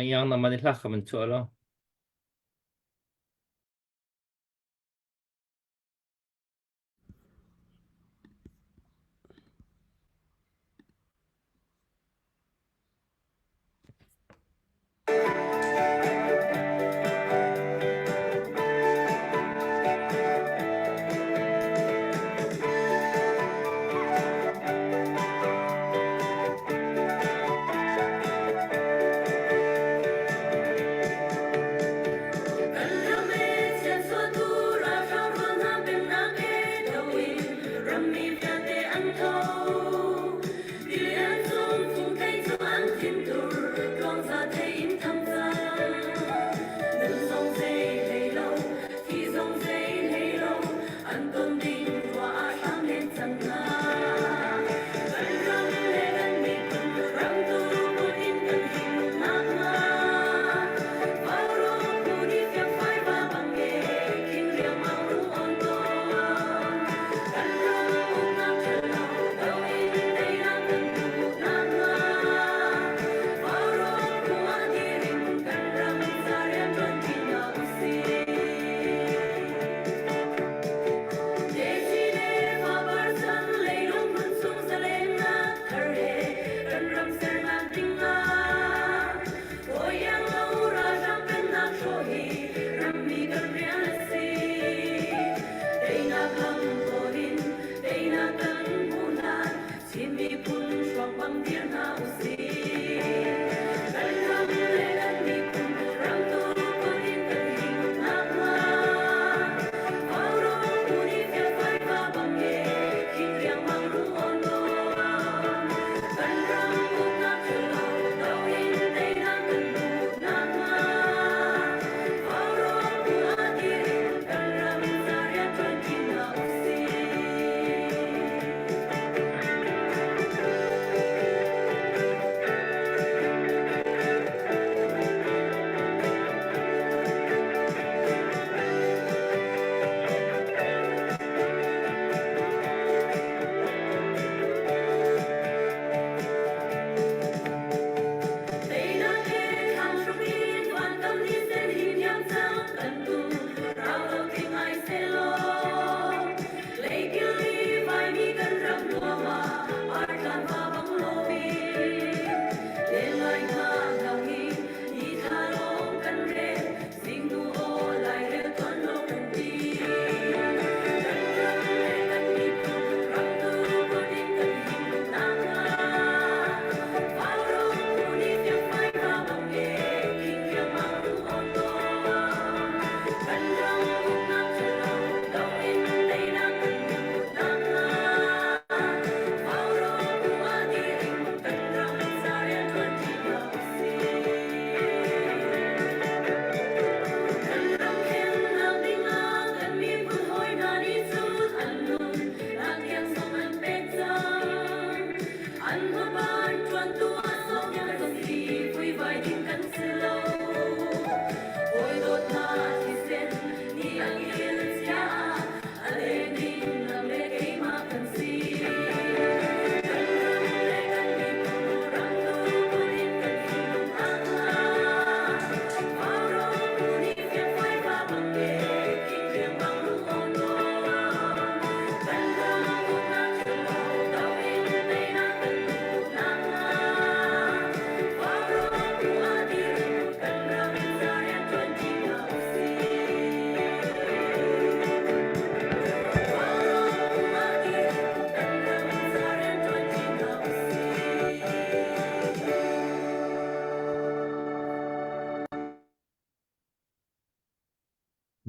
yang naman nila kamancho lo.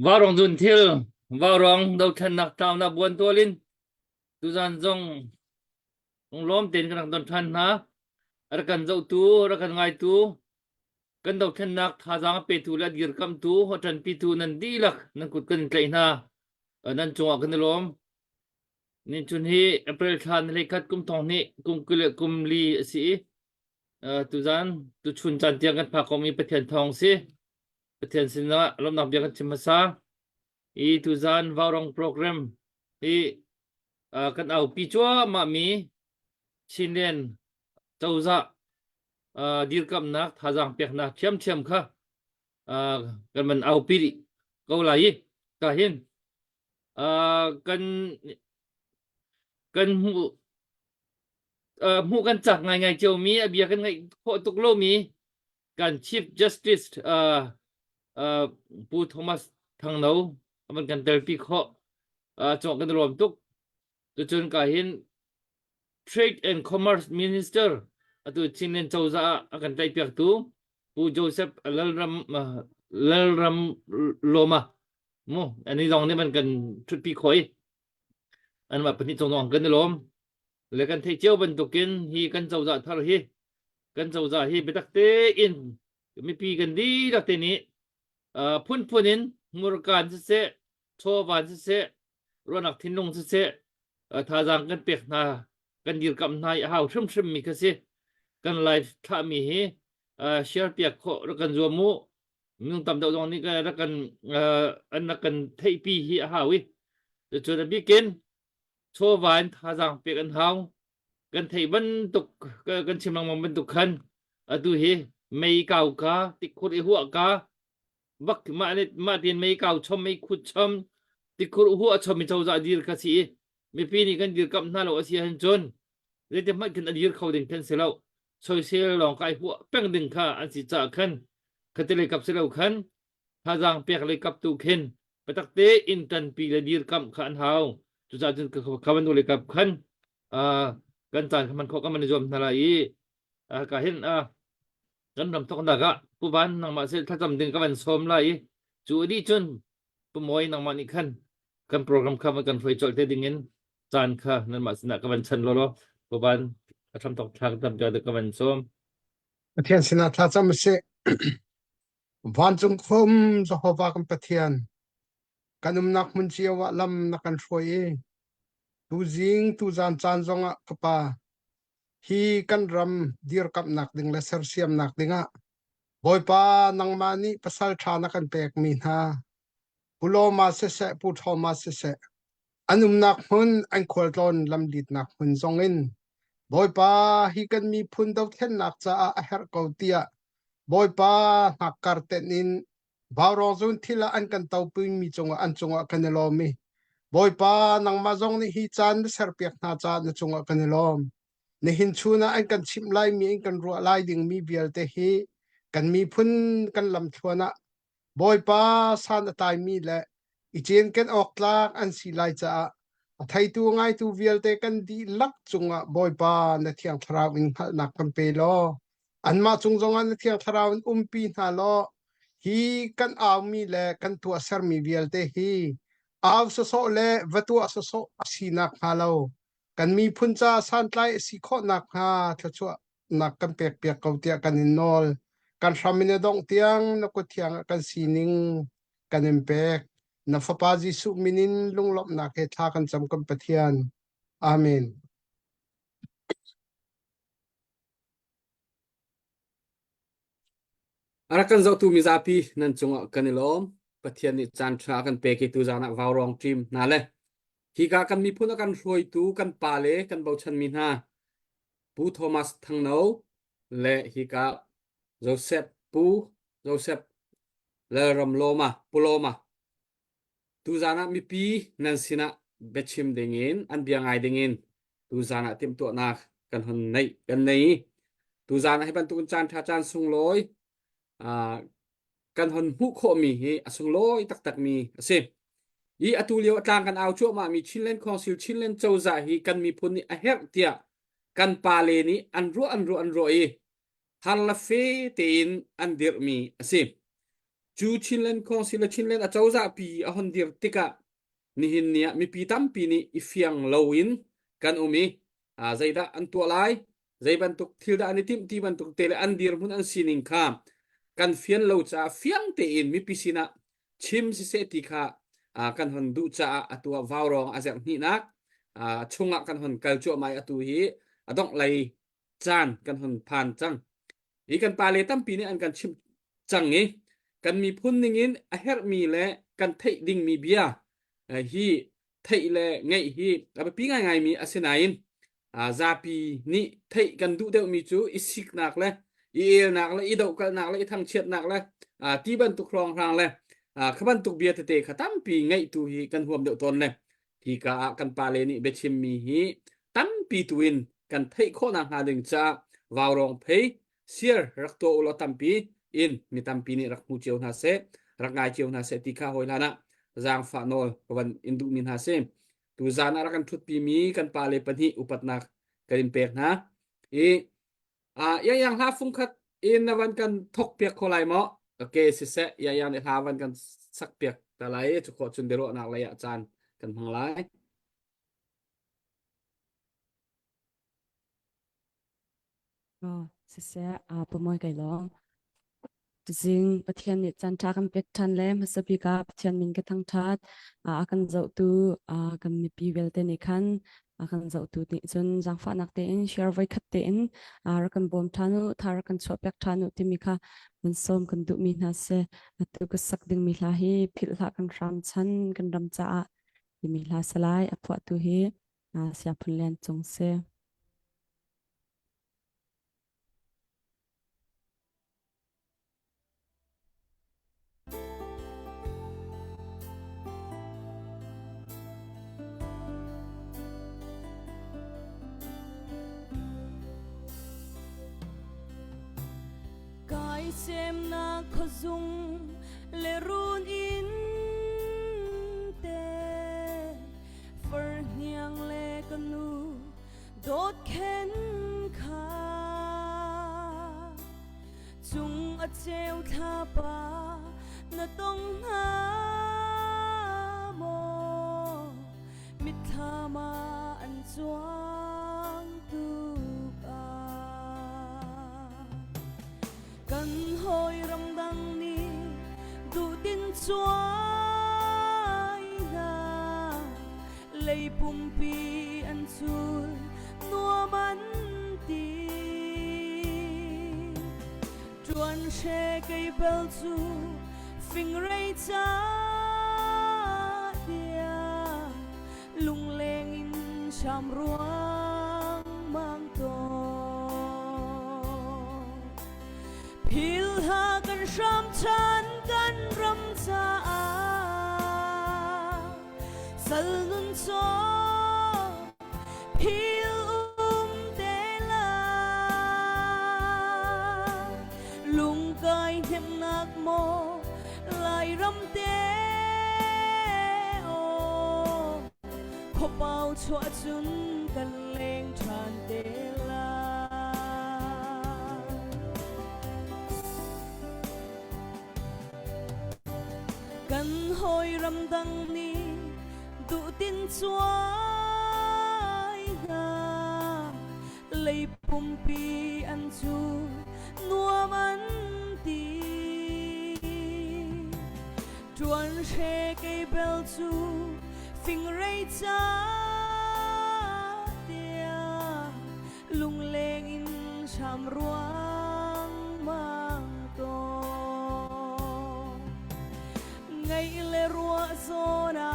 Varong dun thil varong do than nak taw na buan tolin tu zan zong lom ten kan don than na ar kan zo tu ar kan ngai tu kan do than nak tha jang pe tu la gir kam tu hotan pi tu nan di lak nan kut kan klei na nan chunga kan lom nin chun hi april than le khat kum thong ni kum kule kum li si tu zan tu chun chan tiang kan pha ko mi pathian thong si pathian sin na lom nak bia kan chimasa i tu zan varong program i kan au pi chua ma mi chin len chau za dir kam nak thazang pek na chem kha kan man au pi ko lai ka hin kan kan mu kan chak ngai chiều mi bia kan ngai kho tuk lo mi kan Chief Justice Pu Thomas thang nâu man kan tel pi kho chok kan rom tuk tu chun ka hin Trade and Commerce Minister atu chinen chawza akan tai pek tu Pu Joseph Lalram Loma mo ani dong ni man kan thut pi khoi an ma pani chong dong kan lom le kan thei chiao ban tukin hi kan chawza thar hi kan chawza hi betak te in mi pi kan di dak te ni punin murkan se chowan se ronak thinung se thazang kan pek na kan dir kam nai hau thum mi ka se kan live tha mi hi share pek kho ra kan zo mu mung tam dau dong ni ka ra kan an kan thei pi hi hawi chu da bikin chowan thazang pek an hau kan thei ban tuk kan chimang mang ban tuk khan atu hi mei kau ka tik khut i huwa ka vak ma tin mei kau chom mei khut chom tik khut huwa chom mi chawza dir ka si mi pi ni kan dir kam na lo asia han chon le te ma kan dir khau ding kan se lo soi se long kai huwa peng ding kha an si cha khan khatele kap se lo khan thazang pek le kap tu khen patak te in tan pi le dir kam khan hau chu cha jun ka ban le kap khan kan chan man kho ka man jom na lai ka hin kan ram tok da ga pu ban nang ma se tha cham ding ka ban som lai chu di chun pu moi nang ma ni khan kan program kha ma kan foi chol te ding in chan kha nan ma sna ka ban chan lo lo pu ban ka tham tok thak tam ja de ka ban som Pathian sina tha cham se van chung khom Jehovah kan pathian kanum nak mun chiawa lam na kan foi tu jing tu jan chan zonga kapa hi kan ram dir kap nak ding la ser siam nak dinga boy pa nang mani pasal tha na kan pek mi na pulo ma se pu tho ma se anum nak hun an khol ton lam dit nak hun zongin boy pa hi kan mi phun dau then nak cha a her ko tia boy pa nak kar te nin baro zun thila an kan tau ping mi chunga an chunga kan lo mi boy pa nang ma zong ni hi chan ser pek na cha na chunga kan lom ni hin chuna an kan chim lai mi an kan ru lai ding mi bial te hi kan mi phun kan lam thona boy pa san tai mi le i chen ken ok tlak an si lai cha a thai tu ngai tu vial te kan di lak chunga boy pa na thiang thrau in hal nak kan pe lo an ma chung zong an thiang thrau in pi na lo hi kan aw mi le kan tu asar mi vial te hi aw so le vatu so asina khalo kan mi phun cha san tlai si kho nak ha thachua nak kan pek pek kau tia kan nol kan ramine dong tiang na ko thiang kan sining kan empek na fapa jisu minin lunglop na ke tha kan cham kan pathian amen arakan zo tu mizapi nan chunga kanilom pathian ni chan tha kan pe ki tu jana vaurong team na le hi ka kan mi phuna kan roi tu kan pa le kan bau chan min ha pu Thomas thang no le hi ka Joseph le ram loma puloma tu jana mi pi nan sina bechim dingin an biangai dingin tu jana tim to na kan hon nei kan nei tu jana hai ban tu chan tha chan sung loi kan hon hu kho mi hi asung loi tak mi ase i atulio atlang kan aw chu ma mi chinlen council chinlen chawza hi kan mi phun ni a her tia kan pa le ni an ro e hal la fe tein an dir mi ase chu chinlen council chinlen a chawza pi a hon dir tika ni hin nia mi pi tam pi ni ifiang loin kan umi a zaida an to lai zaiban tuk thilda ani tim ti ban tuk tele an dir mun an sining kham kan fian lo cha fiang te in mi pisina chim si se ti kha kan hon du cha atua vaurong azak ni nak chunga kan hon kalcho mai atu hi adong lai chan kan hon phan chang i kan pa le tam pi ni an kan chim chang ngi kan mi phun ningin a her mi le kan thei ding mi bia hi thei le ngai hi aba pi ngai ngai mi asinain zapi ni thei kan du deu mi chu isik nak le i nak la i dau kal nak la i thang chet nak la ti ban tu khrong rang la khaban tu bia te khatam pi ngai tu hi kan huam deuh ton le hi ka kan pa le ni bechim mi hi tam pi tuin kan thei kho na ha ding cha wawrong phei siar rakto ulo tampi in mi tampi ni rak mu cheu na se rak ngai cheu na se ti kha hoi lana jang fa nol wan indu min ha se tu zana ra kan thut pi mi kan pa le pani upat nak karin pek na i yang ha phung khat in na wan kan thok pek kholai mo okay si se yang ne ha wan kan sak pek ta lai chu kho chun dero nak la ya chan kan hang lai sẽ bộ môi cái lo riêng bát thiên nhiệt chan cha kan pek than le ma sabi ka bát thiên min ka thang that akan zau tu kan mi pi vel te ni khan akan zau tu ti chun jang fa nak te in share vai khat te in ra kan bom thanu thar kan chho pek thanu ti mi kha man som kan du mi na se tu ka sak ding mi la hi phil la kan ram chan kan ram cha ti mi la salai apwa tu hi sia phun len chung se xem na khó dung lệ run in te phở nhang lệ canu đốt khen kha chung a treo tha pa na tông ha mo mit tha ma an chuang tu kan hoi ram dang ni du tin chuai na lei pum pi an chul nua man ti chuan she cây bel chu phing rei cha dia lung leng in cham ruang mang to Hil ha kan sham chan kan ram cha sal nun cho hil te la lung kai hem nak mo lai ram te o kho pau chua chun kan leng chan te kan hoi ram dang ni du tin chuai na lei pum pi an chu nuam an ti chuan she cây bel chu phing rei cha tia lung leng in cham ruang mang to ngày lệ rùa zona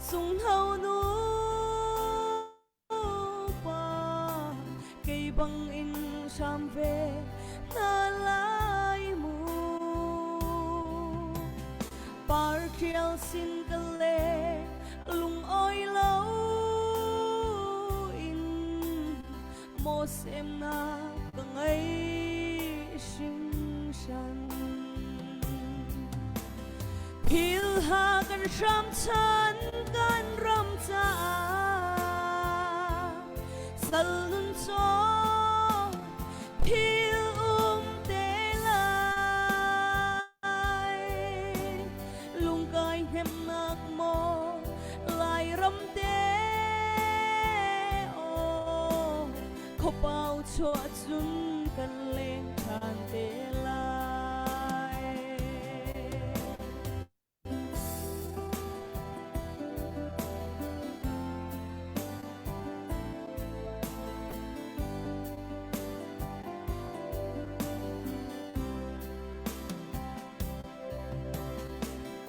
sung hau nu pa cây băng in cham về na lai mu par kiel sin kale lung oi lâu in mo sem na bangai sinh san Hil ha kan sham chan kan ram cha sal nun cho hil te lai lung kai hem nak mo lai ram te o kho pau cho chun kan leng chan te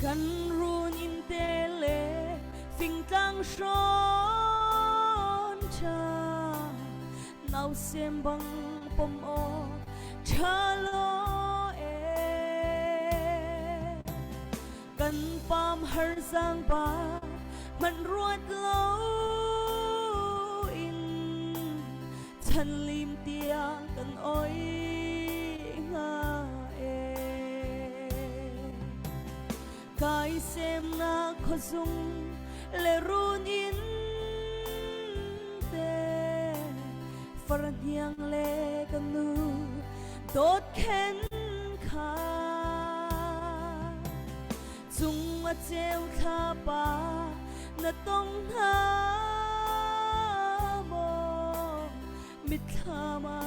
kan run in tele phing tang son cha nau sem bang pom o cha lo e kan pam har sang ba man ruột lâu in chân lim tiang kan oi nga e kai xem na khó dung le run in te phật hiang le kan nu đốt khen kha dung mà treo kha ba na tông ha mo mit kha ma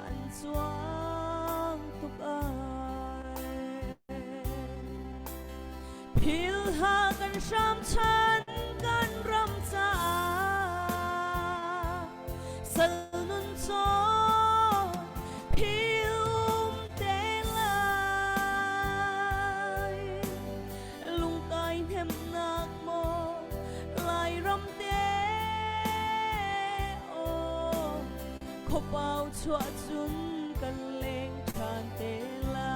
an chuang tuk ai phil ha kan sham chan kan ram cha sal nun cho phil te lai lung tai hem nak mo lai ram te o kho bao chua chun kan leng than te lai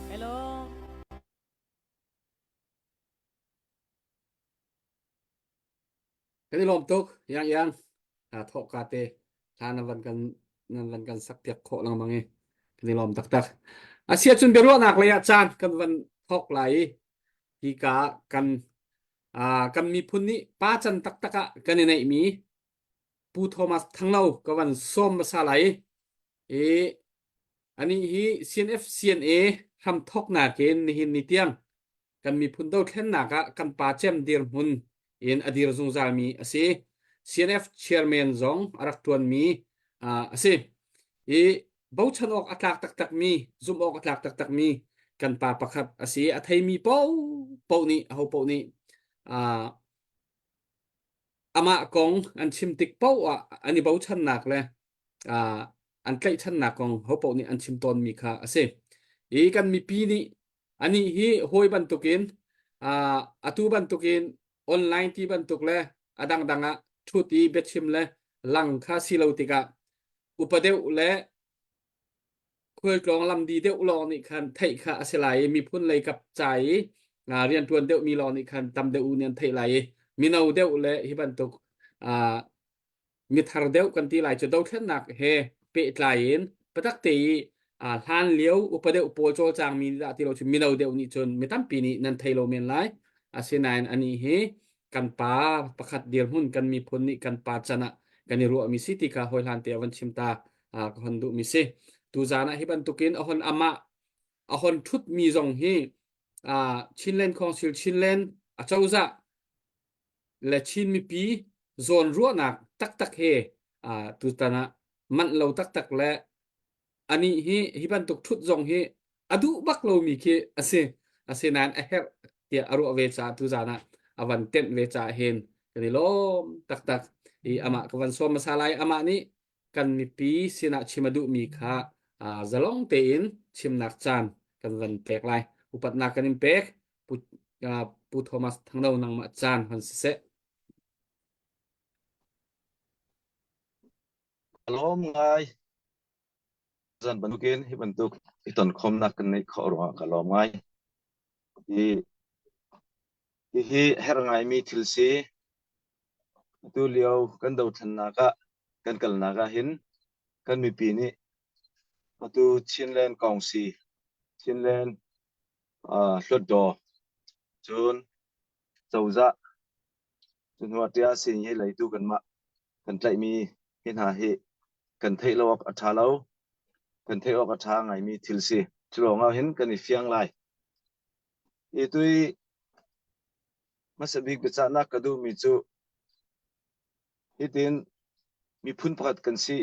hello cái lom tuk yang thọ cà tê thà nằm vănกันสักเตียกโคลังมังเงcái lom takเสียจุนเบรุนักเลยจานกันวันทอกไหลที่กากันมีพุ่นนี้ป้าจันตักกันในมีปูโทมัสทั้งเราก็วันส้มมาสาไหลอันนี้ฮี CNF CNA ทำทอกหนาเกณฑ์ในหินนิเตียงกันมีพุ่นเต้าแค่หนักกันป้าเจมเดียร์หุ่นอดีตจงจามีCNF Chairman จงอารักตวนมีบ่าวชันออกอัตลักตักมีซุ่มออกอัตลักตักมีกันป่าประคับอัทยมีเป้านี่เอาเป้านี่อามากองอันชิมติกเป้าอันนี้บ่าวชันหนักเลยอันใกล้ชันหนักกองเอาเป้านี่อันชิมตอนมีค่ะกันมีปีนี้อันนี้ฮีโฮยบันตุกินอตูบันตุกินออนไลน์ที่บันตุกเลยดังชุดที่เบ็ดชิมเลยหลังค่าซิลติกะอุปเดวและคุยกลองลำดีเดวลองนี่คันไทยค่ะเสลายมีพุ่นเลยกับใจเรียนทวนเดวมีลองนี่คันตำเดวเนียนไทยไหลมีนาเดวและฮิบันตุกมีทาร์เดวกันที่ไหลจะดาวเท่นหนักเฮเปิดไหลประตักตีทานเลี้ยวอุปเดวโปโจจางมีที่เราจะมีนาเดวนี่จนไม่ตั้งปีนี้นันไทยเราเมียนไหลเสนายอันนี้เฮกันป่าประคัดเดียร์หุ่นกันมีพุ่นนี่กันป่าชนะกันรัวมีสิติกาหอยลานเตียวันชิมตาคนดูมีสิตูจานะฮิบันตุกินahon ama ahon thut mi jong hi chinlen council chinlen achauza le chin mi pi zon ro nak tak he tu tana man lo tak le ani hi hiban tuk thut jong hi adu bak lo mi ke ase nan a her tia aru ve cha tu jana avan ten ve cha hen kani lom tak ama kawan som masalai ama ni kan mi pi sina chimadu mi kha zalong te in chim nak chan kan van pek lai upat nak kan in pek pu Thomas thang đâu nang ma chan han se Hello ngai zan banukin hi bantuk iton khom nak nei khoro kalom ngai hi her ngai mi thilsi tu liao kan do than naka kan kal naka hin kan mi pi ni tu Chinlen Council Chinlen hlot do chun chawza chun watia sin hi lai tu kan ma kan tlai mi hin ha hi kan thei lo a tha lo kan thei ok a tha ngai mi thilsi chlo nga hin kan i fiang lai tui masabik becha na kadu mi chu hitin mi phun phat kan si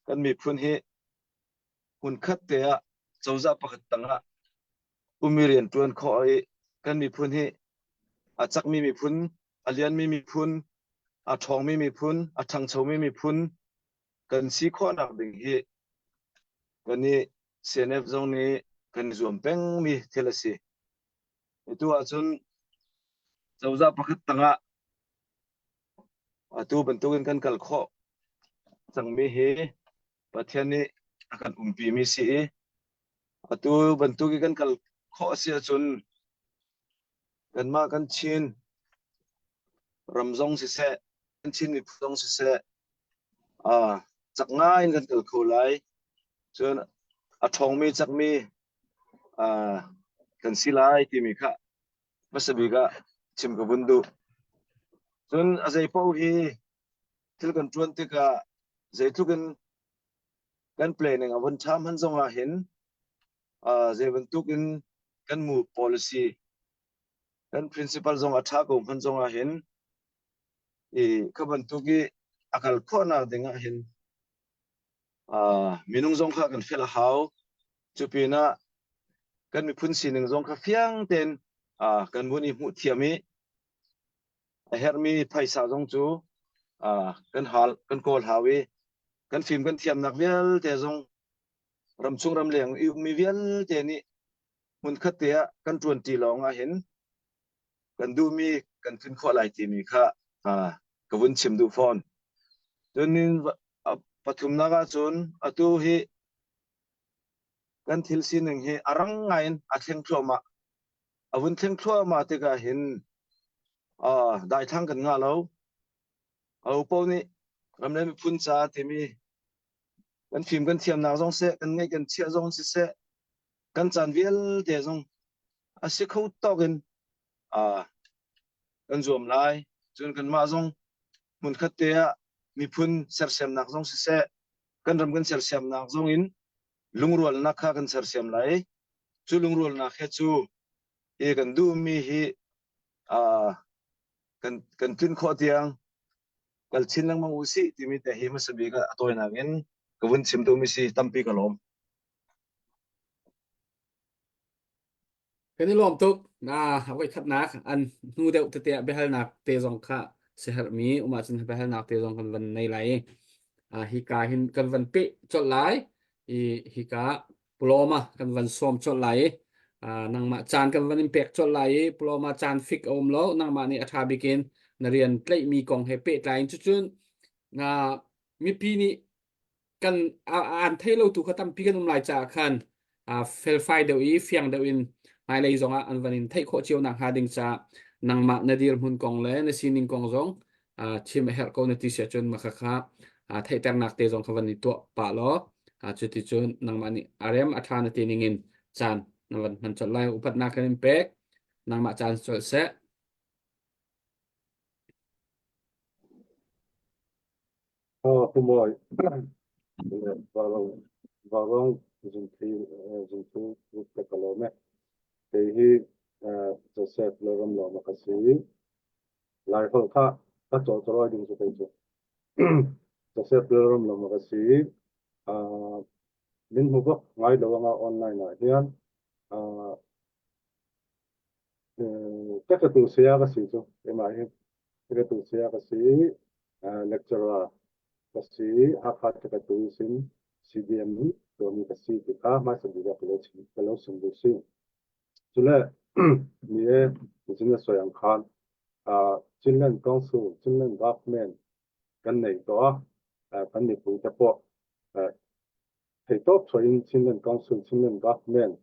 kan mi phun hi hun khat te a chawza pakhat tanga umirian tuan kho kan mi phun hi a chak mi phun alian mi phun a thong mi phun a thang chho mi phun kan si kho nak ding hi kan ni CNF zong ni kan zoom peng mi thelasi itu achun chawza pakhat tanga atu bantukin kan kal kho changmi hi pathian ni akan umpi mi si atu bantuki kan kal kho si achun kan ma kan chin ramzong si se kan chin mi phudong si se a chaknga in kan kal kho lai chun a thong mi chak mi a kan silai ti mi kha masabi ga chim ka bundu chun azai pau hi thil kan tuan te ka zai tu kan planning a wan tham han zonga hin zai ban tukin kan mu policy kan principal zonga tha ko han zonga hin ka ban tuki akal khona denga hin minung zong kha kan fela hau chupina kan mi phun sining zong kha fiang ten kan muni mu thiami a hermi phaisa zong chu kan hal kan kol hawi kan phim kan thiam nak vel te zong ram chung ram leng mi vel te ni mun khatia kan 20 longa hin kan du mi kan fin kho lai ti mi kha ka vun chim du phone chunin pathum naga chun atu hi kan thil sining hi arang ngain a thleng thloma avun thleng thloma te ka hin dai thang kan nga lo au po ni ram le mi phun cha te mi kan phim kan thiam na zong se kan ngai kan chia zong si se kan chan vel te zong a si khau tokin kan zoom lai chun kan ma zong mun khat te mi phun ser sem nak zong si se kan ram kan ser sem nak zong in lungrol na kha kan ser sem lai chu lungrol na khe chu e kan du mi hi kan tin kho tiang kal chin lang mang usi ti mi te hi masabi ka atoy na ngin kawun sim tu mi si tampi kalom cái này lom tục học cái khát nát ăn nu đeo tự tiện behal nạc tê dòng khá sẽ hạt mí mà chân behal nạc tê dòng cần vần này lại hi cá hin cần vần pị chọn lái hi cá ploma cần vần xôm chọn lái nang ma chan cần vần impact chọn lái ploma chan fix om lo nang ma ni atha bikin narian play mi kong he pị lại chút chút mi pi ni cần an thấy lâu tụ khát tâm pi kan lại trả khan fail file đều ý phiang đều in hai lấy zonga an vanin thai kho chiu nang hading cha nang ma nadir hun kong le na sining kong zong chim her ko na ti sia chun ma kha kha thai tang nak te zong khawan ni to pa lo chuti chun nang ma ni rm atha na ti ningin chan na van han chal lai upat na kan pek nang ma chan chol se Kumoi varong dùng thu lúc cái kalome thì hi Joseph Loram lo makasi lai hol kha ta cho cho ding su chu Joseph Loram lo makasi min hu bok ngai lo nga online na hian các cái tu sia ka si chu ema hi cái tu sia ka si lecturer ka si hakha ka tu sin CDM ni to ni ka si ka ma sa diga pelo sum si chule ni e business soyang khan Chinland Council Chinland Government kan nei to kan ni pu ta po thei top choin Chinland Council Chinland Government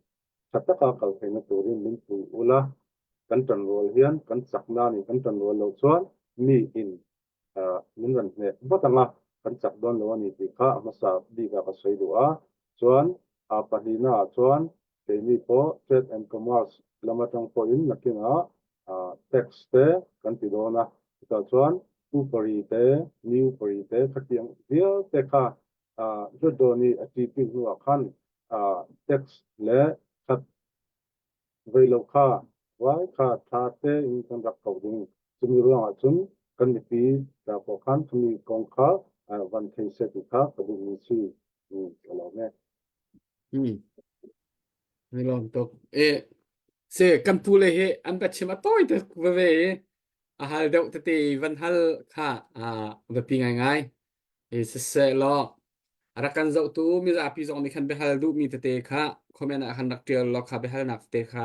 chataka kal theina turin min pu ula kan tan rol hian kan chakna ni kan tan rol lo chuan mi in min ran ne batanga kan chak don lo ni ti kha masa di ga ka soi do chuan pahina chuan ni po trade and commerce lamatang po in nakina tax te kan ti do na ta chuan upari te new pari te thatiang dia te kha do ni ati pi nu khan tax le khat vei lo kha wai kha tha te in kan rak ko ding chumi ro chun kan ni pi ta po khan chumi kong kha van thei se ti kha ka bu ni chi lo me ni lom tok se kan pu le he an ba chima toy te ve hal deuh te ti van hal kha ve pi ngai ngai se lo arakan zau tu mi za pi zong ni khan be hal du mi te kha khomen a han rak tel lo kha be hal nak te kha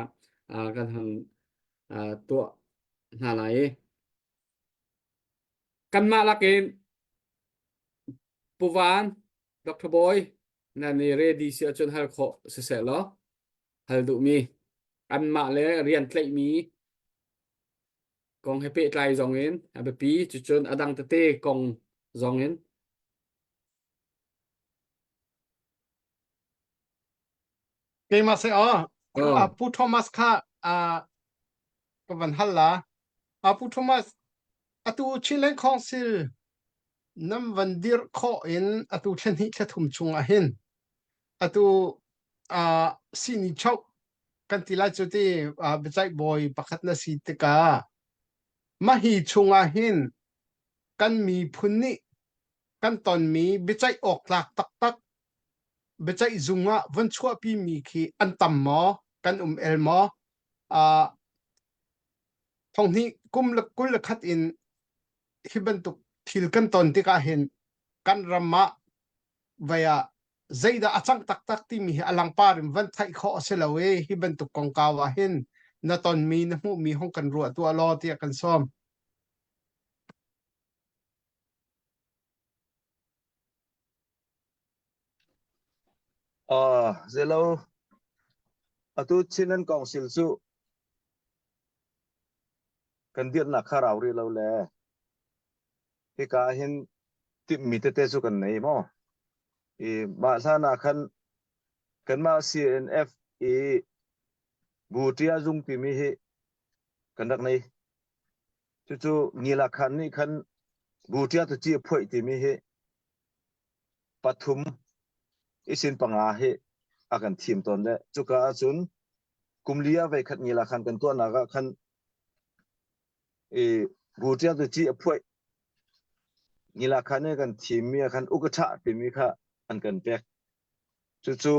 kan han tua là này căn mạ là cái puvan Dr. Boy là ni ready sẽ chọn hal khó sẽ lo hal đủ mi căn mạ lẽ riêng lại mi còn hay bị lại dòng en à bị pi chọn adang tete còn dòng en cái mà sẽ ờ Pu Thomas kha cái vấn hal là Pu Thomas atu Chilean Council nam van dir kho in atu chen hi cha thum chung a hin atu sini chau kan tila chuti bechai boy pakhat na si te ka ma hi chunga hin kan mi phunni kan ton mi bechai ok lak tak tak bechai zunga van chua pi mi khi an tam mo kan el mo thong ni kum lak kul lak khat in hiban tuk thil kan ton ti ka hin kan rama vaya zaida achang tak tak ti mi alang parim van thai kho se lawe hiban tuk kong kawa hin na ton mi na mu mi hong kan ru tu alo ti kan som zelo atu Chilean Council su kan dir na kharau ri lo le hi ka hin tim mi te su kan nei mo ba sa na kan ma CNF butia dung ti mi hi kan dak nei chu ngila khan ni khan butia tu chi phoi ti mi hi pathum isin panga hi akan thim ton le chu ka chun kumlia ve khat ngila khan kan to na ga khan butia tu chi phoi ngila khan ne kan thim mi khan ukatha ti mi kha an kan pek chu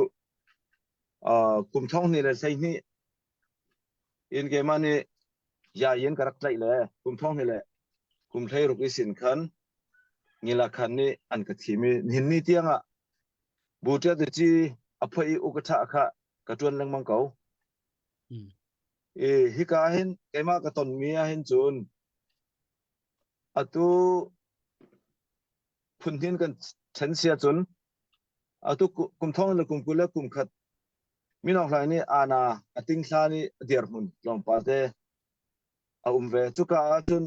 kum thong ni le sai ni in ke mani ya yen karak lai le kum thong ni le kum thai ruk isin khan ngila khan ni an ka thimi hin ni tianga butia tu chi aphai ukatha kha ka tuan lang mang kau hi ka hin kema ka ton mi a hin chun atu phuntin kan chen sia chun atu kum thong le kum kula kum khat minok lai ni ana ating thla ni dir mun lom pa te a ve chu ka chun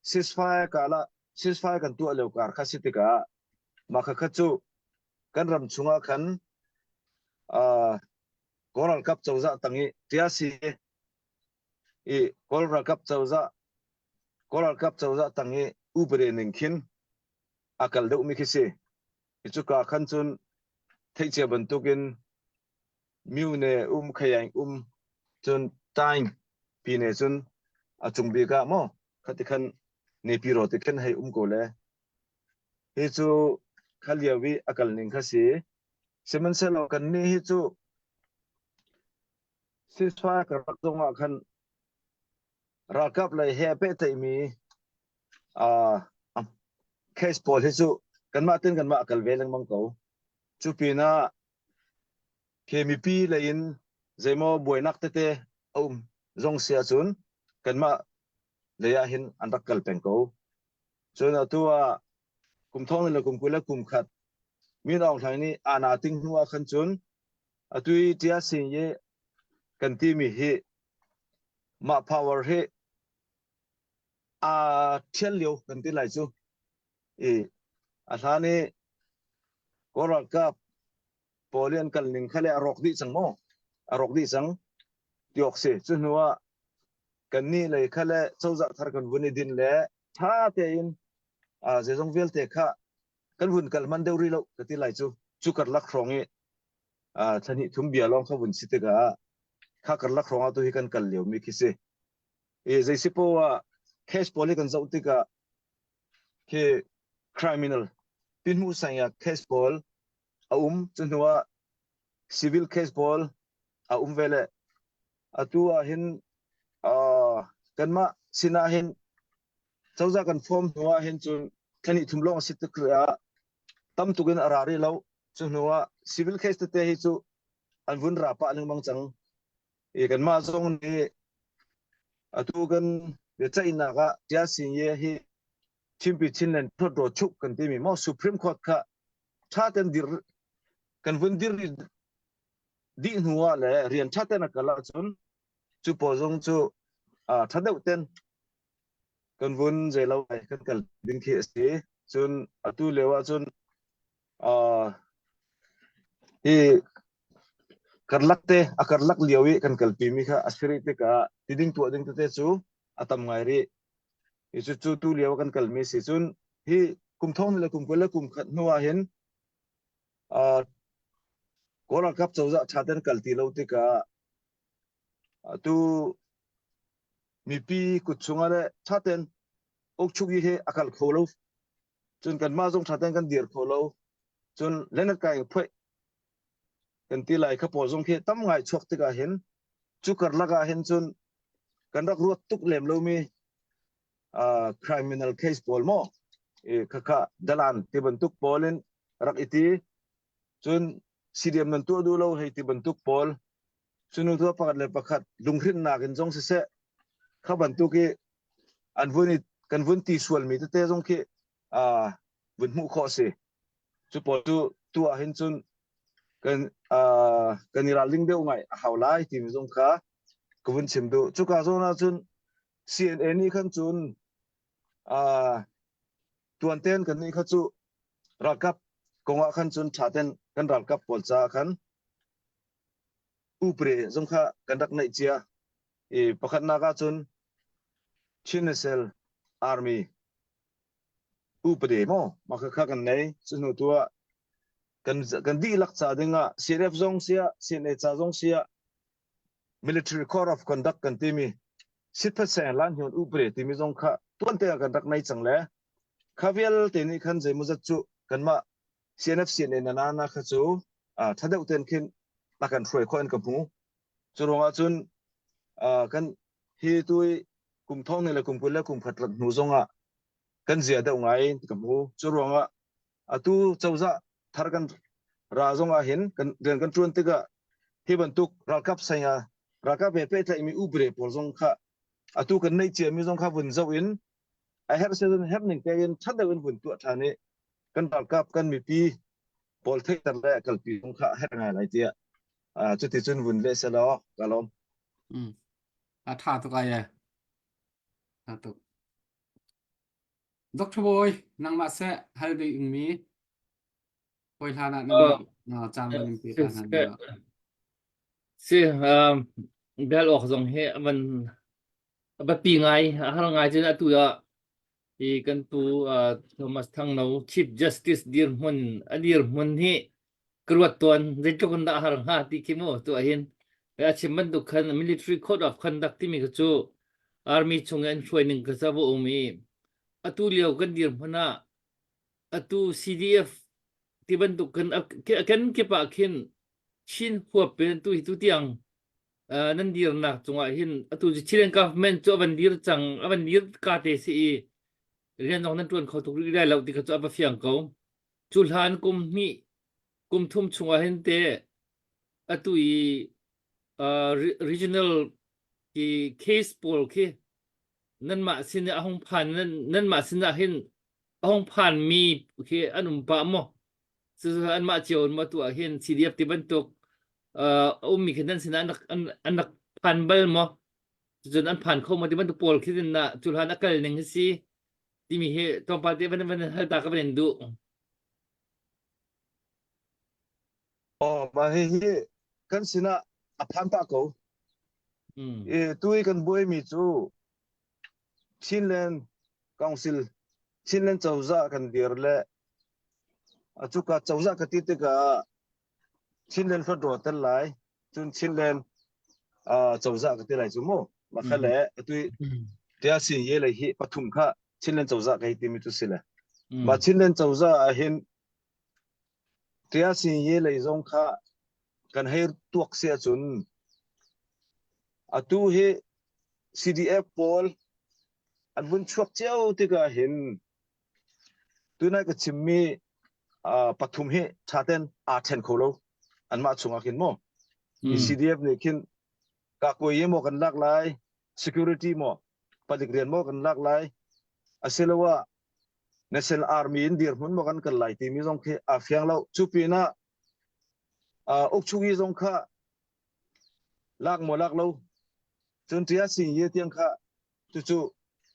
ceasefire kan tu alo kar kha sitika ma kha chu kan ram chunga khan Coral Cup chawza tangi tiasi Coral Cup chawza tangi upre ningkhin akal deuh mi khisi chu ka khan chun theiche bantukin miune khayang chun time pine chun achung bi ka mo khati khan ne piro te khan hai ko le hi chu khaliawi akal ning khasi semen selo kan ni hi chu ceasefire ka zonga khan rakap lai he pe tai mi case pol hi chu kan ma ten kan ma akal veleng mang ko chu pina KMP lain zemo boinak te zong sia chun kan ma leya hin andak kal peng ko chun atua kum thong le kum kula kum khat min ong thai ni ana ting nuwa khan chun atui tia sin ye kan ti mi hi ma power hi thian liu kan ti lai chu athani Coral Cup Polian kal ning khale arok di sang mo arok di sang tiok se chu nuwa kan ni le khale chawza thar kan vuni din le tha te in je jong vel te kha kan vun kal man deuri lo ka ti lai chu kar lak khrongi thani thum bia long kha vun sitega kha kar lak khronga tu hi kan kal leu mi khise jaisipo case poli kan zautika ke criminal pinmu sanya case pol chunwa civil case pol vele atua hin kanma sina hin chawza kan form nuwa hin chun thani thumlong sitkra tam tukin arari lo chunwa civil case te hi chu anvun ra pa ling mang chang kanma zong ni atu kan de chai na ga tia sin ye hi chimpi chinlen thot ro chuk kan ti mi mo Supreme Court kha tha ten dir kan vun dir di nuwa le rian tha ten kala chun chu po jong chu tha deuh ten kan vun je lo ai kan kal din khi se chun atu lewa chun hi karlak te akarlak liawi kan kalpi mi kha aspirit te ka tiding tu ding te chu atam ngai ri isu chu tu liaw kan kalmi si chun hi kum thong le kum kole kum khat nuwa hen koral kap chawza chaten kalti lo te ka tu mi pi kuchunga le chaten ok chugi he akal kholo chun kan ma jong chaten kan dir kholo chun lenat kai phoi kan ti lai kha po jong khe tam ngai chok te ka hen chu kar laga hen chun kan rak ruat tuk lem lo mi criminal case pol mo kha dalan ti bentuk polin rak iti chun CDM nan tu du lo hei ti bentuk pol chunu tu pakat le pakhat lungrin na kan jong se kha bentuk ki an vuni kan vun ti sual mi te jong ki vun mu kho se chu pol tu a hin chun kan ira ling deu ngai haulai ti mi jong kha kuvun chim du chu ka zo na chun CNN ni khan chun tuan ten kan ni kha chu rakap konga khan chun chaten kan rakap polcha khan upre jong kha kan dak nai chia pakhat na ka chun Chinasel Army upre mo makha kha kan nei chunu tua kan di lak cha dinga CRF jong sia CNA cha jong sia military code of conduct kan timi sitpha se lan hion upre timi jong kha tuan te kan dak nai changle khavial te ni khan je muzat chu kan ma CNF CNA na kha chu thadeu ten khin takan throi khoin ka pu churonga chun kan hi tui kum thong ne la kum kula kum khat lak nu zonga kan zia deu ngai ka mu churonga atu chawza thar kan ra zonga hin kan tuan te ga hi bantuk rakap saya rakap pe pe mi ubre por zong kha atu kan nei che mi zong kha vun zo in I have said happening te in thad deu vun tu thani kan rakap kan mi pi pol thei tar le kal pi zong kha her ngai lai tia chu ti chun vun le se lo kalom tha tu kai ya tha tu Dr. Boy nang ma se hal bi ing mi poi thana na cham ban pi tan han ba si bel ok zong he man ba pi ngai har ngai chen atu ya i kan tu Thomas Thang no Chief Justice dir mun hi kruat ton zai to kan da har ha ti kimo to hin ya chimban du khan military code of conduct ti mi chu army chung en training ka sabu umi atu liao kan dir hana atu CDF ti ban du kan ke pa khin chin huap pen tu tiang nan dir na chunga hin atu chilen government chu ban dir chang aban dir ka te si rian nong nan tuan kho tu ri dai lo ti ka chu aba fiang ko chul han kum thum chunga hin te atu regional ki case pol ki nan ma sin ahong phan nan ma sin hin ahong phan mi ki anum pa mo su an ma chion ma tu hin CDF ti ban tuk mi khan sin anak phan bal mo jun an phan kho ma ti ban tu pol ki na chul han akal ning si ti mi he to pa ti ban hal ta ka ban du ba hi kan sina aphan pa ko tui kan boy mi chu Chinland Council Chinland chawza kan dir le achu ka chawza ka ti te ka Chinland fa do tel lai chun Chinland chawza ka ti lai chu mo ma khale tui tia sin ye le hi pathum kha Chinland chawza ka hi ti mi tu sila ma Chinland chawza a hin tia sin ye le zong kha kan hai tuak sia chun atu he CDF pol an bun chuak cheu ti ka hin tuna ka chimmi pathum he chaten a then kholo an ma chunga kin mo CDF ne kin ka ko ye mo kan lak lai security mo paligrian mo kan lak lai asilawa national army indir mun mo kan lai ti mi jong khe afyang lo chupina okchui jong kha lak mo lak lo chun tia sing ye tiang kha chu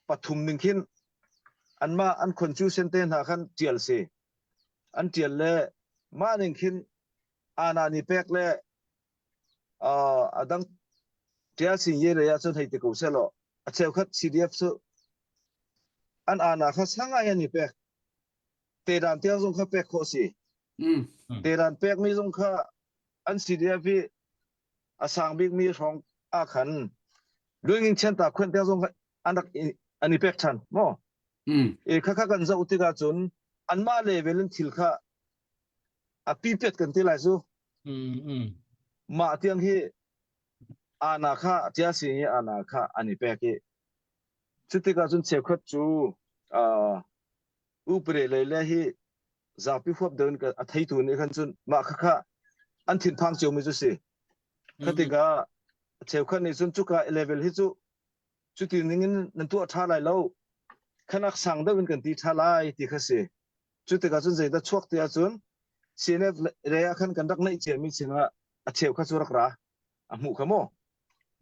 pathum ning khin anma an confusion ten ha khan tial se an tial le ma ning khin ana ni pek le adang tia sing ye le ya chun hei te ko se lo a cheu khat CDF su an ana kha sanga ya ni pek te dan tiang jong kha pek kho si te dan pek mi jong kha an CDF bi asang big mi rong a khan luing chen ta khwen tiang jong anak ani pek chan mo e kha kan za uti ga chun an ma level in thil kha a pi pet kan ti lai su ma tiang hi ana kha tia si ana kha ani pek ki chuti ga chun che khat chu upre le le hi za pi phop den ka a thai tu ni khan chun ma kha an thin phang chu mi chu si khati ga cheu khan ni chun chu ka level hi chu ti ning nan tu tha lai lo khanak sang da win kan ti tha lai ti kha si chuti ga chun zai da chuak ti a chun CNF re a khan kan dak nei che mi singa a cheu kha chu rak ra a mu khamo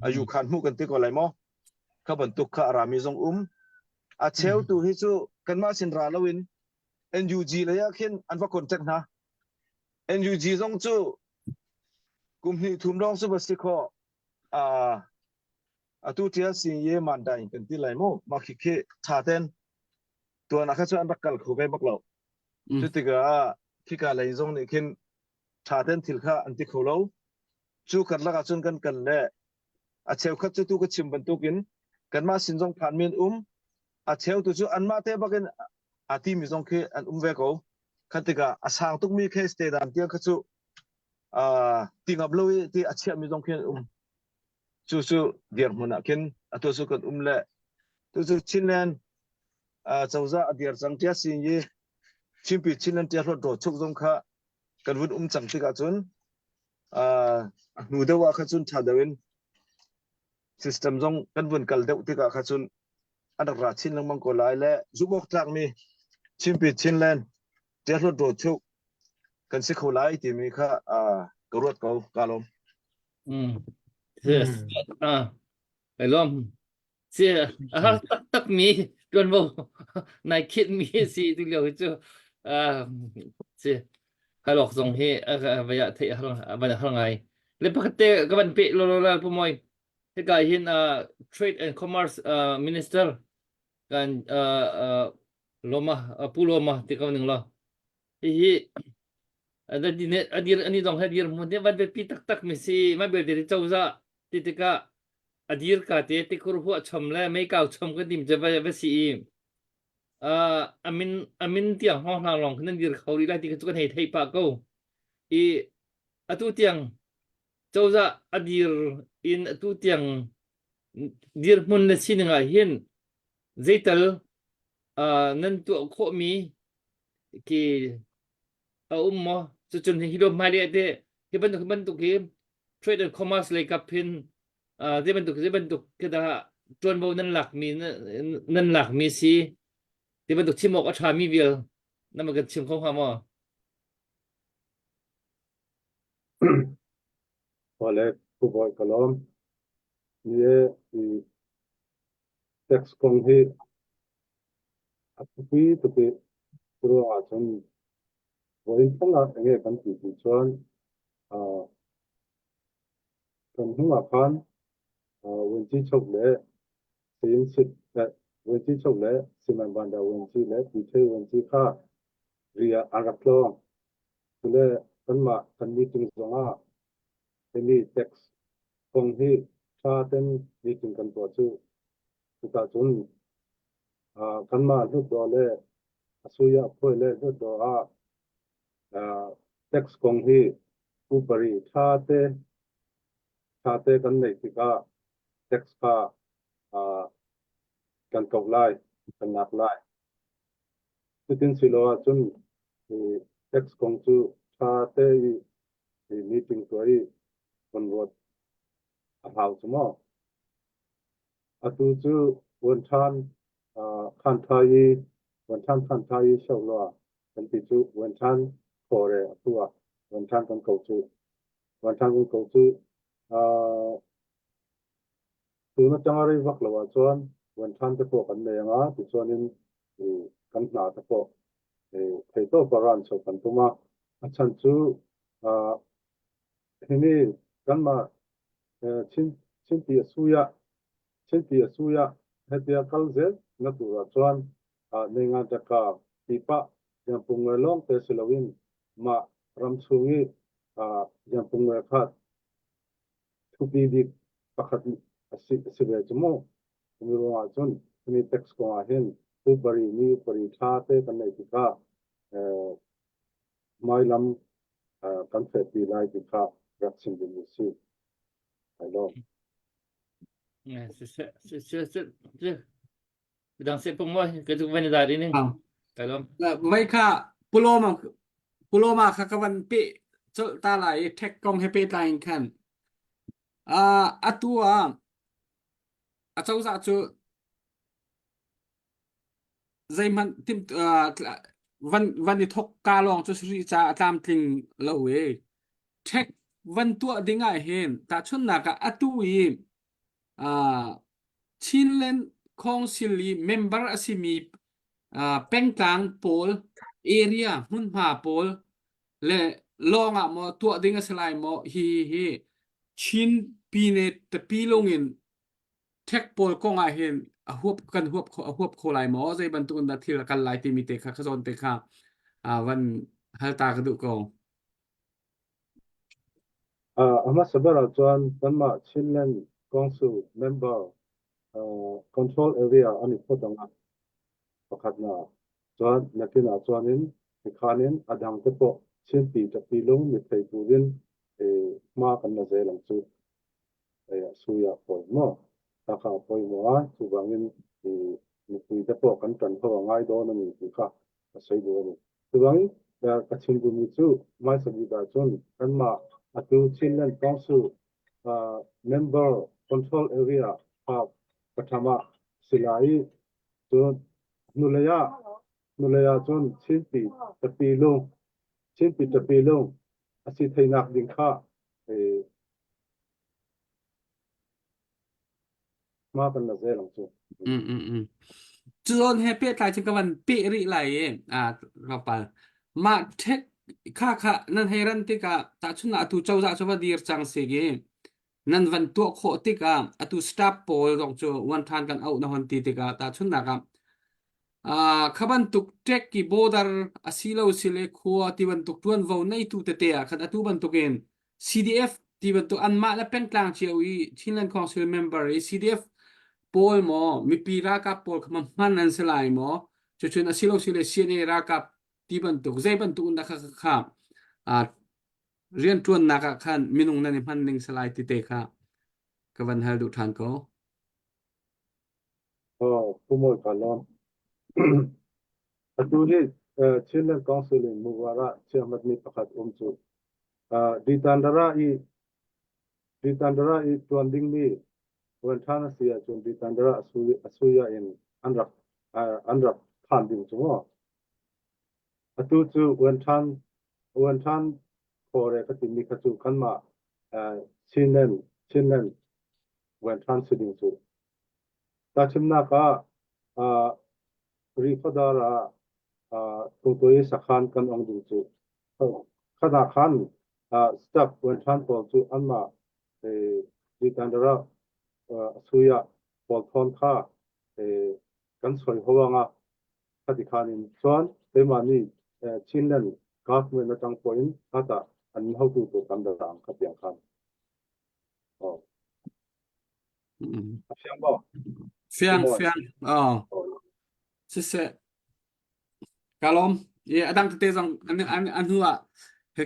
ayu khan mu kan ti ko lai mo kha ban tuk kha ra mi jong a cheu tu hi chu kan ma sin ra lawin NUG le ya khin an va contact na NUG jong chu kum ni thum rong su basi kho a tu tia sin ye man dai kan ti lai mo ma khi khe tha ten tu na kha chu an rakal khu be bak lo chu ti ga khi ka lai jong ni khin tha ten thil kha an ti kho lo chu kan la ga chun kan le a cheu kha chu tu ko chim ban tu kin kan ma sin jong phan min a cheu tu chu an ma te bakin a ti mi jong khe an ve ko khatika a sang tuk mi khe ste dan tiang kha chu ting up lo ti a chia mi jong khe chu diar muna ken a to su kan le tu chu chinlen chawza a diar chang tia sin ye chimpi chinlen tia ro do chuk jong kha kan vun chang ti ka chun nu de wa kha chun tha dawin system jong kan vun kal deuh ti ka kha chun anak ra chin lang mang ko lai le zubok tang mi chimpi chinlen tia ro do chuk kan si kho lai ti mi kha karot ko kalom yesไปล้อมเสียตักมีจนบ่นายคิดมีสิตุเลียวจูเสียฮัลโหลส่งให้ไปยะเทฮัลโหลไปฮัลโหลไงเลยปกติก็มันเปะโลพมอยที่กายเห็นtrade and commerce minister กันโลมาปูโลมาที่เขาหนึ่งละที่อันนี้ต้องให้ดีมันเนี่ยวันเป็นปีตักไม่สิไม่เป็นเดี๋ยวเจ้าจะที่ก็adir ka te te kur hu chom le mai kaw chom ka dim je ba si amin tiang ho na long khan dir khawri la ti ka chukan hei thei pa ko I atu tiang chawza adir in atu tiang dir mun na sin nga hin zeital nan tu kho mi ki mo chu chun hi lo ma le te ki ban tu ki trade and commerce le ka pin dia bentuk kita tuan bau nan lak mi si dia bentuk cimok atha mi vil nama kan cim khong hamo Wale kuboi kalom ye I text kong hi api tupi puro achon voin panga enge kan ti chuan kan hunga khan wen chi chok le sin sit le wen chi chok le siman banda wen chi le ti che wen chi kha ria araplo le kan ma kan meeting zonga ini text kong hi cha ten meeting kan to chu ta chun kan ma lu do le asuya phoi le lu do text kong hi upari cha te kan nei ti ka text ka kan kau lai kan nak lai tin silo chun text kong chu cha te meeting to I convert a how to mo atu chu Wenthan khan thai Wenthan khan thai sau lo kan ti chu Wenthan kore atua Wenthan kan ko chu Wenthan kan ko chu tu na changari vak lawa chuan Wenthan te po kan lenga ti chuanin kan na te po thei to paran so kan tuma achan chu hini kan ma chin ti suya hetia kalzel na tu ra chuan nenga taka pipa yang pungelong te silawin ma ramchungi yang pungel khat thupi dik pakhat asibe chmo kumirwa chun ni text ko ahen tu bari ni pari tha te kan nei tika mai lam kan fe ti lai tika raksin din si hello đang sẽ phong moi cái thứ vấn đề này cái lắm vậy kha Puloma khakavan pe chol ta lai thek kong hepe tain khan atua achau za chu zaiman tim van ni thok ka long chu sri cha tam tling lo we thek van tua dinga hen ta chun na ka atui chinlen council member asimi pengtang pol area hun ma pol le longa mo tua dinga selai mo hi chin pine te pilongin thek pol ko nga hen a huop kholai mo zai ban tu da thil kan lai ti mi te kha khazon te kha van hal ta ka du ko ama sabara chuan kanma chinlen council member control area ani photanga pakhatna chuan nakina chuanin ikhanin adang te po chinpi ta pilung mi thei turin ma kan na zelang chu suya poi mo taka poi mo chu bangin mi pui te po kan tan ho ngai do na mi kha sei do ni chu bangin ka chin bu mi chu mai sabi da chun kanma atu chinlen council member control area pathama silai chu nulaya chun chinpi tapilung asi thainak ding kha ma kan na zelang chu chon hepe ta chi kawan pe ri lai rapal ma thek kha nan heran te ka ta chuna atu chawza chawa dir chang se ge nan van to kho te ka atu stop pol rong chu wan than kan au na hon ti te ka ta chuna ka khaban tuk tek ki border asilo sile khuwa ti ban tuk tuan vo nei tu te a khat atu ban tuken CDF ti ban tu an ma la pen tlang chiawi Chinland Council member CDF pol mo mi pi ra ka pol kham man an selai mo chuchun asilo sile siene ra ka ti ban tuk zai ban tu na kha rian tuan na ka khan minung na ni man ning selai ti te kha kawan hal du than ko pumol kalon atu hi chinlen council in muwara chairman ni pakhat chu ditandara i tuanding ni Wenthan sia chun ditandara asuya in anrap than ding chu atu chu Wenthan kore ka tin ni ka chu kanma chinlen Wenthan siding chu ta chimna ka ri fadara tutoi sakhan kan ong ding chu khana khan step Wenthan pol chu anma ditandara asuya pol thon kha kan soi howanga khati khanin chuan emani chinlen government na tang point ata an how to kan da ang khatiang khan afiang bo fiang se kalom ye adang te jong an huwa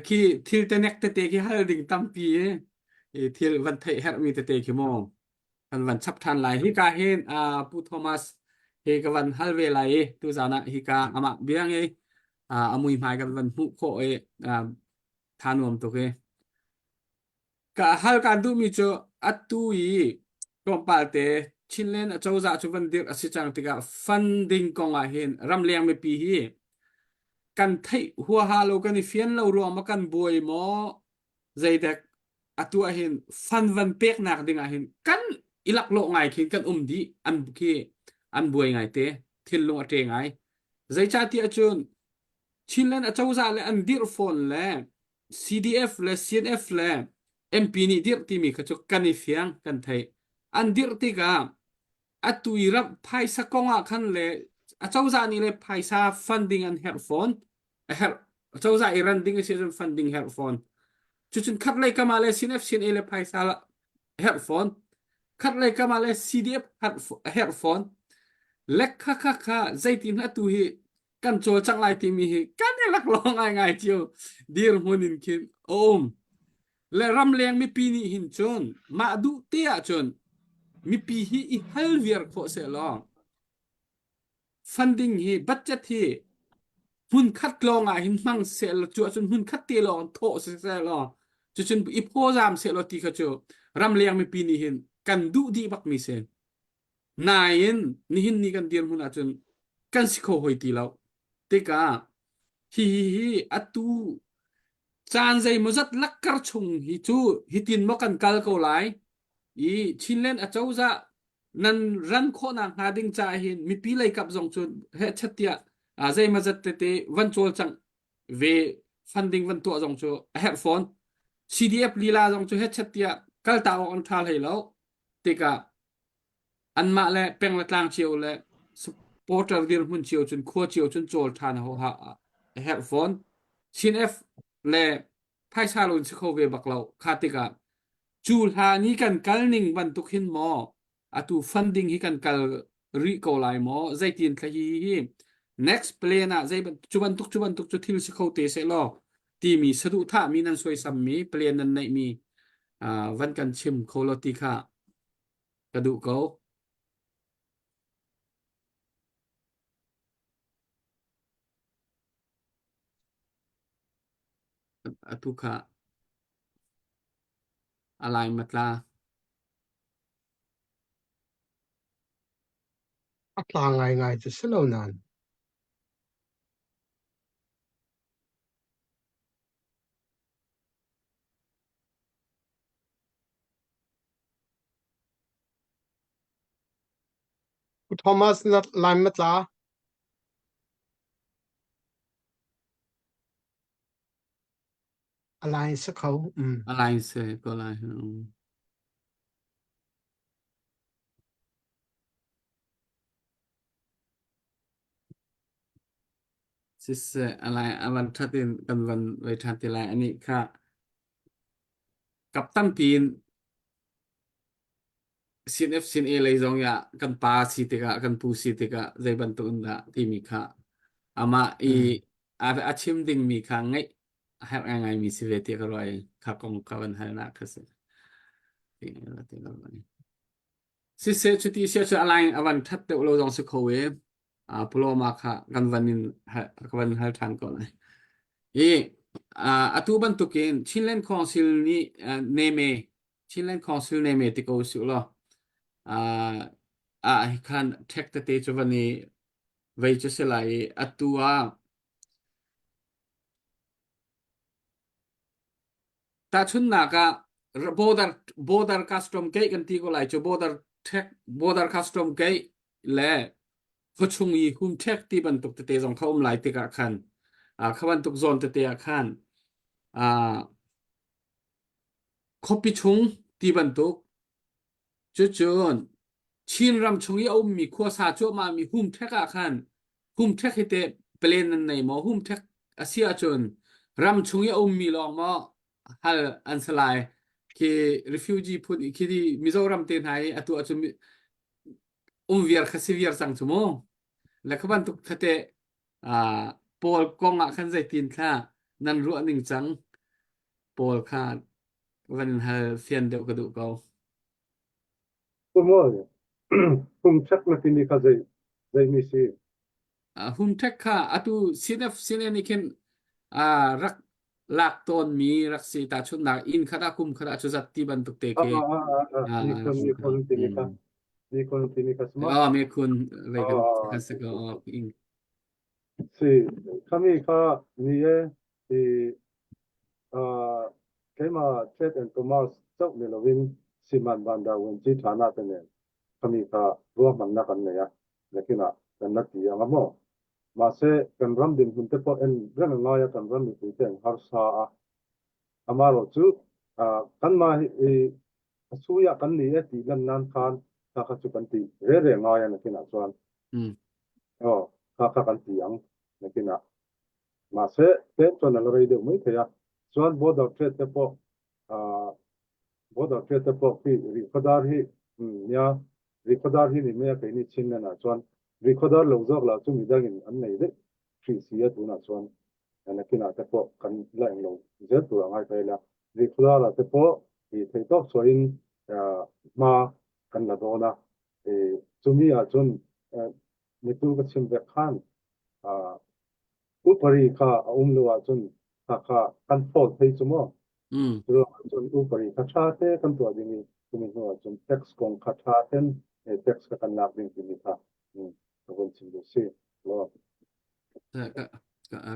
ki thil te nek te ki hal ding tampi thil van thai her mi te ki mo kan van chap than lai hi ka hen pu Thomas he ka van hal ve lai tu zana hi ka ama biang amui mai kan van hu kho thanom to ke ka hal ka du mi cho atui kompal te ชินเลนเจ้าจะจุวันเดียอสิจังติกาฟันดิ้งกองอาเห็นรำเลียงไม่ปีฮีกันไทยหัวฮาโลกันนี่เฟียนเรารวมมากันบวยหมอใจเด็กอตัวเห็นฟันวันเปียกหนักดิ่งอาเห็นกันอิลักโลไงคินกันดีอันบุกีอันบวยไงเตะทินลงอเตงไงใจชาติอาจุนชินเลนเจ้าจะเลยอันดีร์ฟอนเลย CDF เลย CNF เลย MP นี่ดีร์ที่มีขจกกันนี่เฟียงกันไทยอันดีร์ที่กาอัตุยรับไพ่สักกงอ่ะคันเลยเจ้าจะนี่เลยไพ่ซาฟันดิ้งอันเฮดฟอนเจ้าจะอีรันดิ้งเสียฟันดิ้งเฮดฟอนจุดคัดเลยก็มาเลย CNF CNA เลยไพ่ซาเฮดฟอนคัดเลยก็มาเลย CDF เฮดฟอนเล็กค่ะใจตินอัตุยกันโจจังไรที่มีกันเนี่ยลักลองง่ายๆเจียวดีร์มุนินคินโอมและรำเลียงมีปีนี้หินจนมาดูเตียจนมีปีฮีอีเฮลเวียร์โคเซลองฟันดิ้งฮีบัตเจ็ตฮีหุ่นคัดลองหินมังเซลจวจนหุ่นคัดเตลองโถเซลองจนอีโพซามเซลตีกระโจรำเลียงมีปีนี้หินกันดูดีบักมีเซนายนนี่หินนี่กันเดียนหุ่นอาจนกันสิโคหอยตีแล้วเตกาฮีอัตูจานใจมุจัดลักกระชงฮิจูฮิตินมกันกัลเขาไลอีชินเลนอาเจ้าจะนันรันโคนังหาดิงจ่าหินมีปีเลยกับจงจุนเฮชัดเตียใจมาจัดเตวันโจจังเวฟันดิ้งวันตัวจงจูเฮดฟอน CDF ลีลาจงจูเฮชัดเตียกัลตาวอันทาลให้แล้วเตกาอันมาและเป็นละกลางเชียวและสปอร์ตเดียร์มุนเชียวจนขั้วเชียวจนโจลทานเขาหาเฮดฟอนชินเอฟและไพ่ชาลุนสโคเวบักเราคาติกาจูลหานี้กันกัลนิงบันทุกหินหมออาตูฟันดิ้งฮิกันกัลรีโกไลหมอใจตีนทะฮี next play นะใจจุบันทุกจุดที่สโคเตเซลอที่มีสะดุท่ามีนันสวยสัมมีเปลี่ยนนั้นในมีวันกันชิมโคโลติค่ะกระดูกเขาทุกค่ะอะไรมาตรา อัตลางไงจะสโลนานคุณโทมัสนัดไลน์มัตลาอะไรสักเขาอะไรเสก็อะไรสิเสอะไรวันทัดเนกันวันไว้ทัดทีไรอันนี้ค่ะกับตั้งปีน CNF CNA เลยจงอย่ากันปาสิติกะกันปูสิติกะใจบันตุนดะที่มีค่ะอามาอาชิมดิ่งมีค่ะไงให้ไงมีสิเวทีก็รอยค่ะกองกวันให้นักค่ะสิที่นี่ละที่เราเนี่ยสิเสชุดที่เสียชุดอะไรวันทัดเตอเราจงสกเวพลมาค่ะกันวันนี้กันให้ทานก่อนเลยอตูบันตุกินชินเลนคอนซิลนี่เนเมชินเลนคอนซิลเนเมติโกสุลkan tek te chovani vai chuselai atua ta chun na ka border custom ke kan ti ko lai cho border custom ke le phachung yi hum tek ti ban tuk te jong khom lai te ka khan khaban tuk zon te khan khopi chung ti ban tuk chuchunชินรำชงยเอามีขั้วซาโจมามีหุ่มเทกอาคันหุ่มเทกให้เตเปลนนันในหมอหุ่มเทกอาเซียจนรำชงยเอามีลองมาฮัลอันสลายคือ refugee พูดคือที่มิโซรัมเตนไฮอตัวจนเวียร์คาซิเวียร์สังสมองและขบันตุกเตปอลกองอาคันใจตีนค่ะนันรู้อันหนึ่งจังปอลค่ะวันฮัลเฟียนเดียวกระดูกเขา Como cum check na tini ka zai misi hum tekค่ะอตูCNF CNAนี่เคนรักลากตนมีรักสีตาชุดหนักอินคดาคุมคดาชุดจัดที่บันตุกเตเกni kon tini ka มีคนที่นี่ครับมั้ง มีคุณอะไรกันกันสักอิง สิkami ka niye thì cái mà Trade and Commerce chok ni lovin siman banda wen chi thana tene kami ka ruwa manna kan ne ya lakina kan na ti ang mo ma se kan ram din hun te po en ran nga ya kan ram ni ti ten har sa a amaro chu kan ma su ya kan ni e ti lan nan khan ka chu kan ti re nga ya na kina chuan ka kan ti ang na kina mà sẽ đến cho nên là đây mới thấy à chuan border trade te po border trade te po ki rikhodar hi nya rikhodar hi ni me cái ni chin na chuan rikhodar lo jok la chu mi dang in an nei de thi sia tu na chuan ana kina te po kan la eng lo je tu angai pe la rikhodar la te po thì thei tok so in ma kan la do na chu mi a chuan ni tu ka chim ve khan upari kha lo a chun kha kan thot thei chumo ro chun upari kha tha te kan to ding ni chumi no chun tax kong kha tha ten tax ka kan lak ding ni kha ron chim do se lo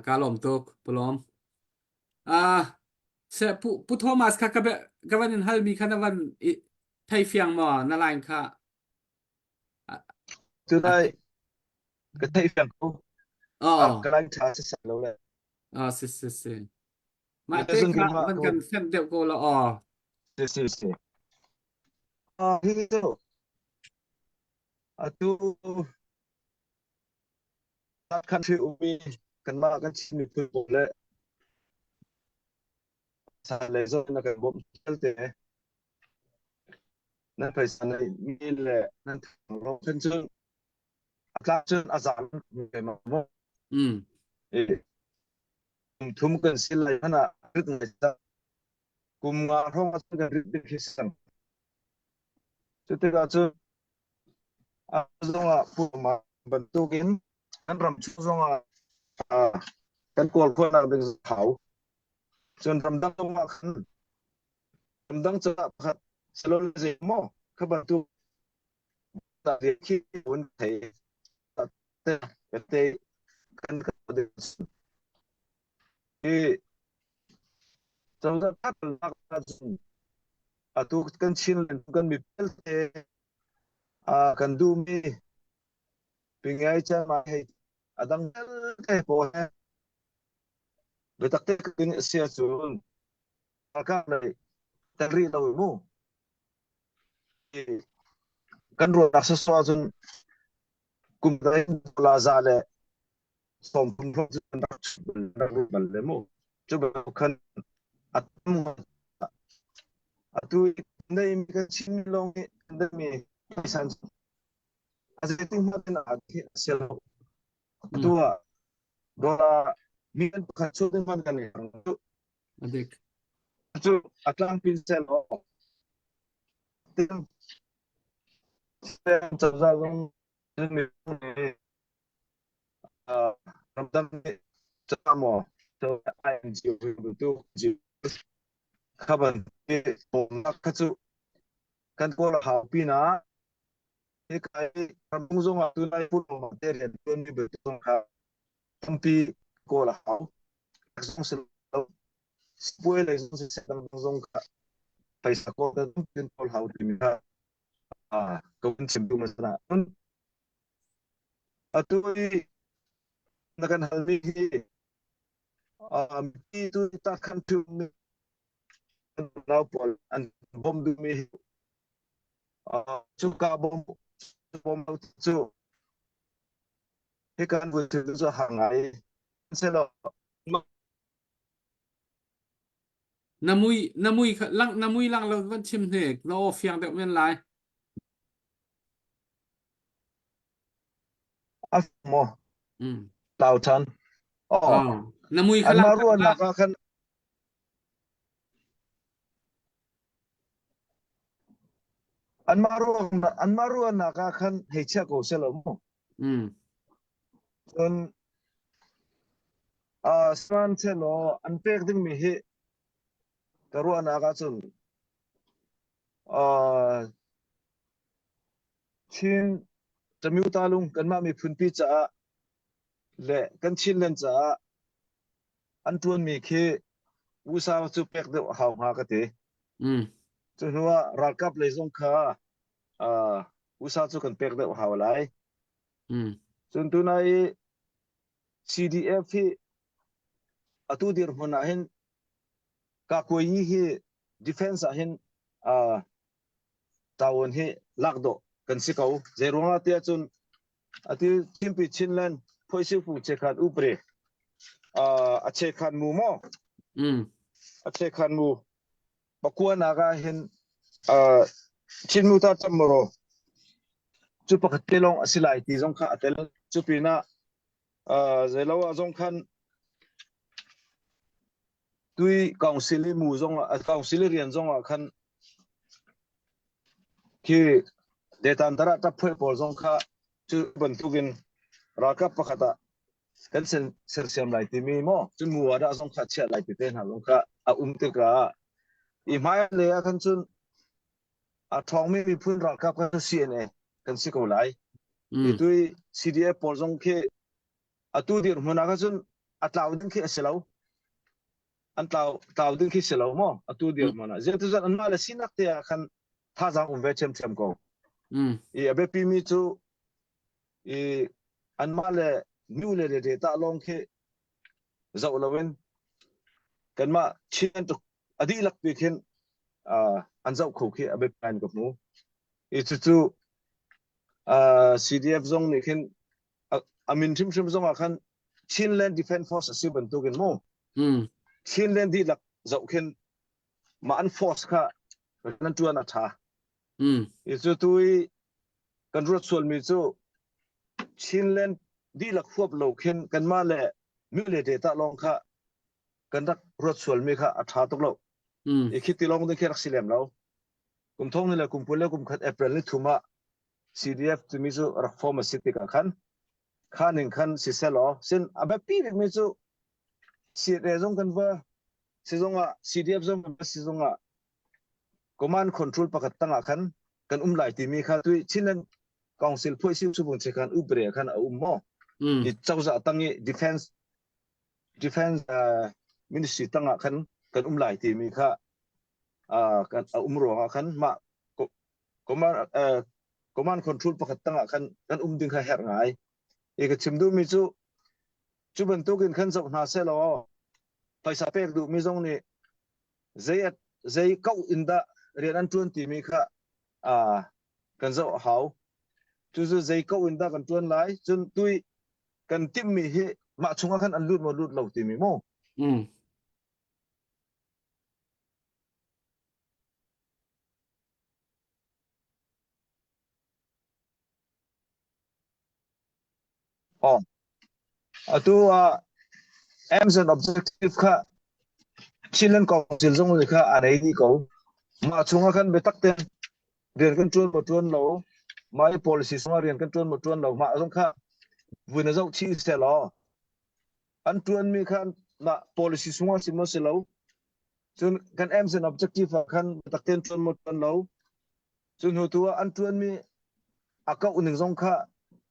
ka lom tok polom se pu Thomas kha ka van hal mi khana van thai fiang mo na lain kha từ đây cái thấy phiền không cái anh trả sẽ lâu này se ma Người ta te dừng kha cái họ van thôi. kan sem de ko la sì hiểu tu ta kan fi umi kan ma kan chi mi tu bo le sa le zo na kan bom te na phải sa này mi le na ro kan chung ka chung azan ke ma mo thum kan sil lai hana rit ngai sa kum nga rong as kan rit de hisan te ga chu a zonga pu ma ban tu kin an ram chu zonga kan kol ko na de thau chon ram dang zonga khan ram dang cha khat salon je mo ka ban tu ta de khi un thei te te kan ka de e trong đó phát là tu kan chin len kan mi pel te kan du mi pingai cha ma hei adang te po he be tak te kin sia chun ka nei tari lo mu kan ro na so chun kum dai la za le som kum ro chun na ru ban le mu chu ba kan atum atu nei mi kan chin lo mi mi san aziting mo na selo tua dola min khatsu din man kan adik chu atlang pincel ho tin sen cha long ni ramdam cha mo to ai ji tu ji khaban ke pom na khatsu kan ko la ha pina e kai ramung zong tu lai pu ma te ren tu ni be tong kha tampi ko la ha song se spoil ai song se dang zong kha paisa ko da tin pol ha ti mi ha ko sim tu ma sana atui nakan halmi hi mi tu ta kan tu mi na pol an bom du mi chu ka bom chu he kan vu tu zo hangai se lo namui lang lo van chim ne lo fiang de men lai af mo tao chan namui an khalang maru na ka kan an maru na ka kan hecha ko se lo mo on swan se lo an pek ding mi hi karu na ka chun chin tramiu ta lung kan ma mi phun pi cha le kan chin len cha an tuan mi khi usa chu pek de hau nga ka te chu nuwa ral kap le zong kha usa chu kan pek de hau lai chun tu nai CDF hi atu dir hona hin ka koi hi defense a hin tawon hi lakdo kan sikau zerunga tia chun ati timpi chinland phoisi fu che khan upre a che khan mu mo a che khan mu bakua naga hin chinmu ta chamro chu pakhat telong asilai ti jong kha atel chu pina zelawa jong khan tui council mu jong council rian jong khan ki detan tara ta phoi por jong kha chu bantukin raka pakhata kan ser siam lai ti mi mo chun mu ada jong kha chia lai ti ten ha jong kha a te ka i mai le a kan chun a thong mi phun raka ka CNA kan si ko lai i tui CDF por jong ke atu dir huna ka chun atlaw din ke aselo an taw din ki selo mo atu dir mana je tu zan na la sinak te khan tha jang ve chem ko e abe pi mi chu e an ma le new le de ta long ke zo lowen kan ma chen tu adi lak pi khen an zo kho ke abe plan ko mu e chu CDF zong ni khen amin chim zong khan Chinland Defense Force asiban tu gen mo Chinland di lak zau khen ma an force kha nan tuan a tha isu tui kan rot sol mi chu Chinland di lak khuap lo khen kan ma le mi le de ta long kha kan rak rot sol mi kha a tha tok lo e khiti long de kherak silem lo kum thong ni la kum pule kum khat April ni thuma CDF tu mi chu rak form a city ka khanin khan si selo sin abe pi mi chu si re jong kan va si jong a CDF jong si jong a command control pakat tanga khan kan lai ti mi kha tu chinan council phoi siu su bung che khan ubre khan a mo i chawza tangi defense ministry tanga khan kan lai ti mi kha kan ro khan ma command control pakat tanga khan kan ding kha her ngai e ka chimdu mi chu ban tu kin khan zo na se lo paisa pek du mi jong ni zai kau inda rian an tuan ti mi kha kan zo hau chu zai kau inda kan tuan lai chun tui kan tim mi hi ma chunga khan an lut lo ti mi mo atu aims and objective kha Chilean council jong ni kha anei ni ko ma chunga khan betak ten rian kan tuan lo mai policy sma rian kan tuan lo ma jong kha vuna zo chi se lo an tuan mi khan na policy sma simo se lo chun kan aims and objective khan betak ten tuan lo chun hu tu an tuan mi akau ning jong kha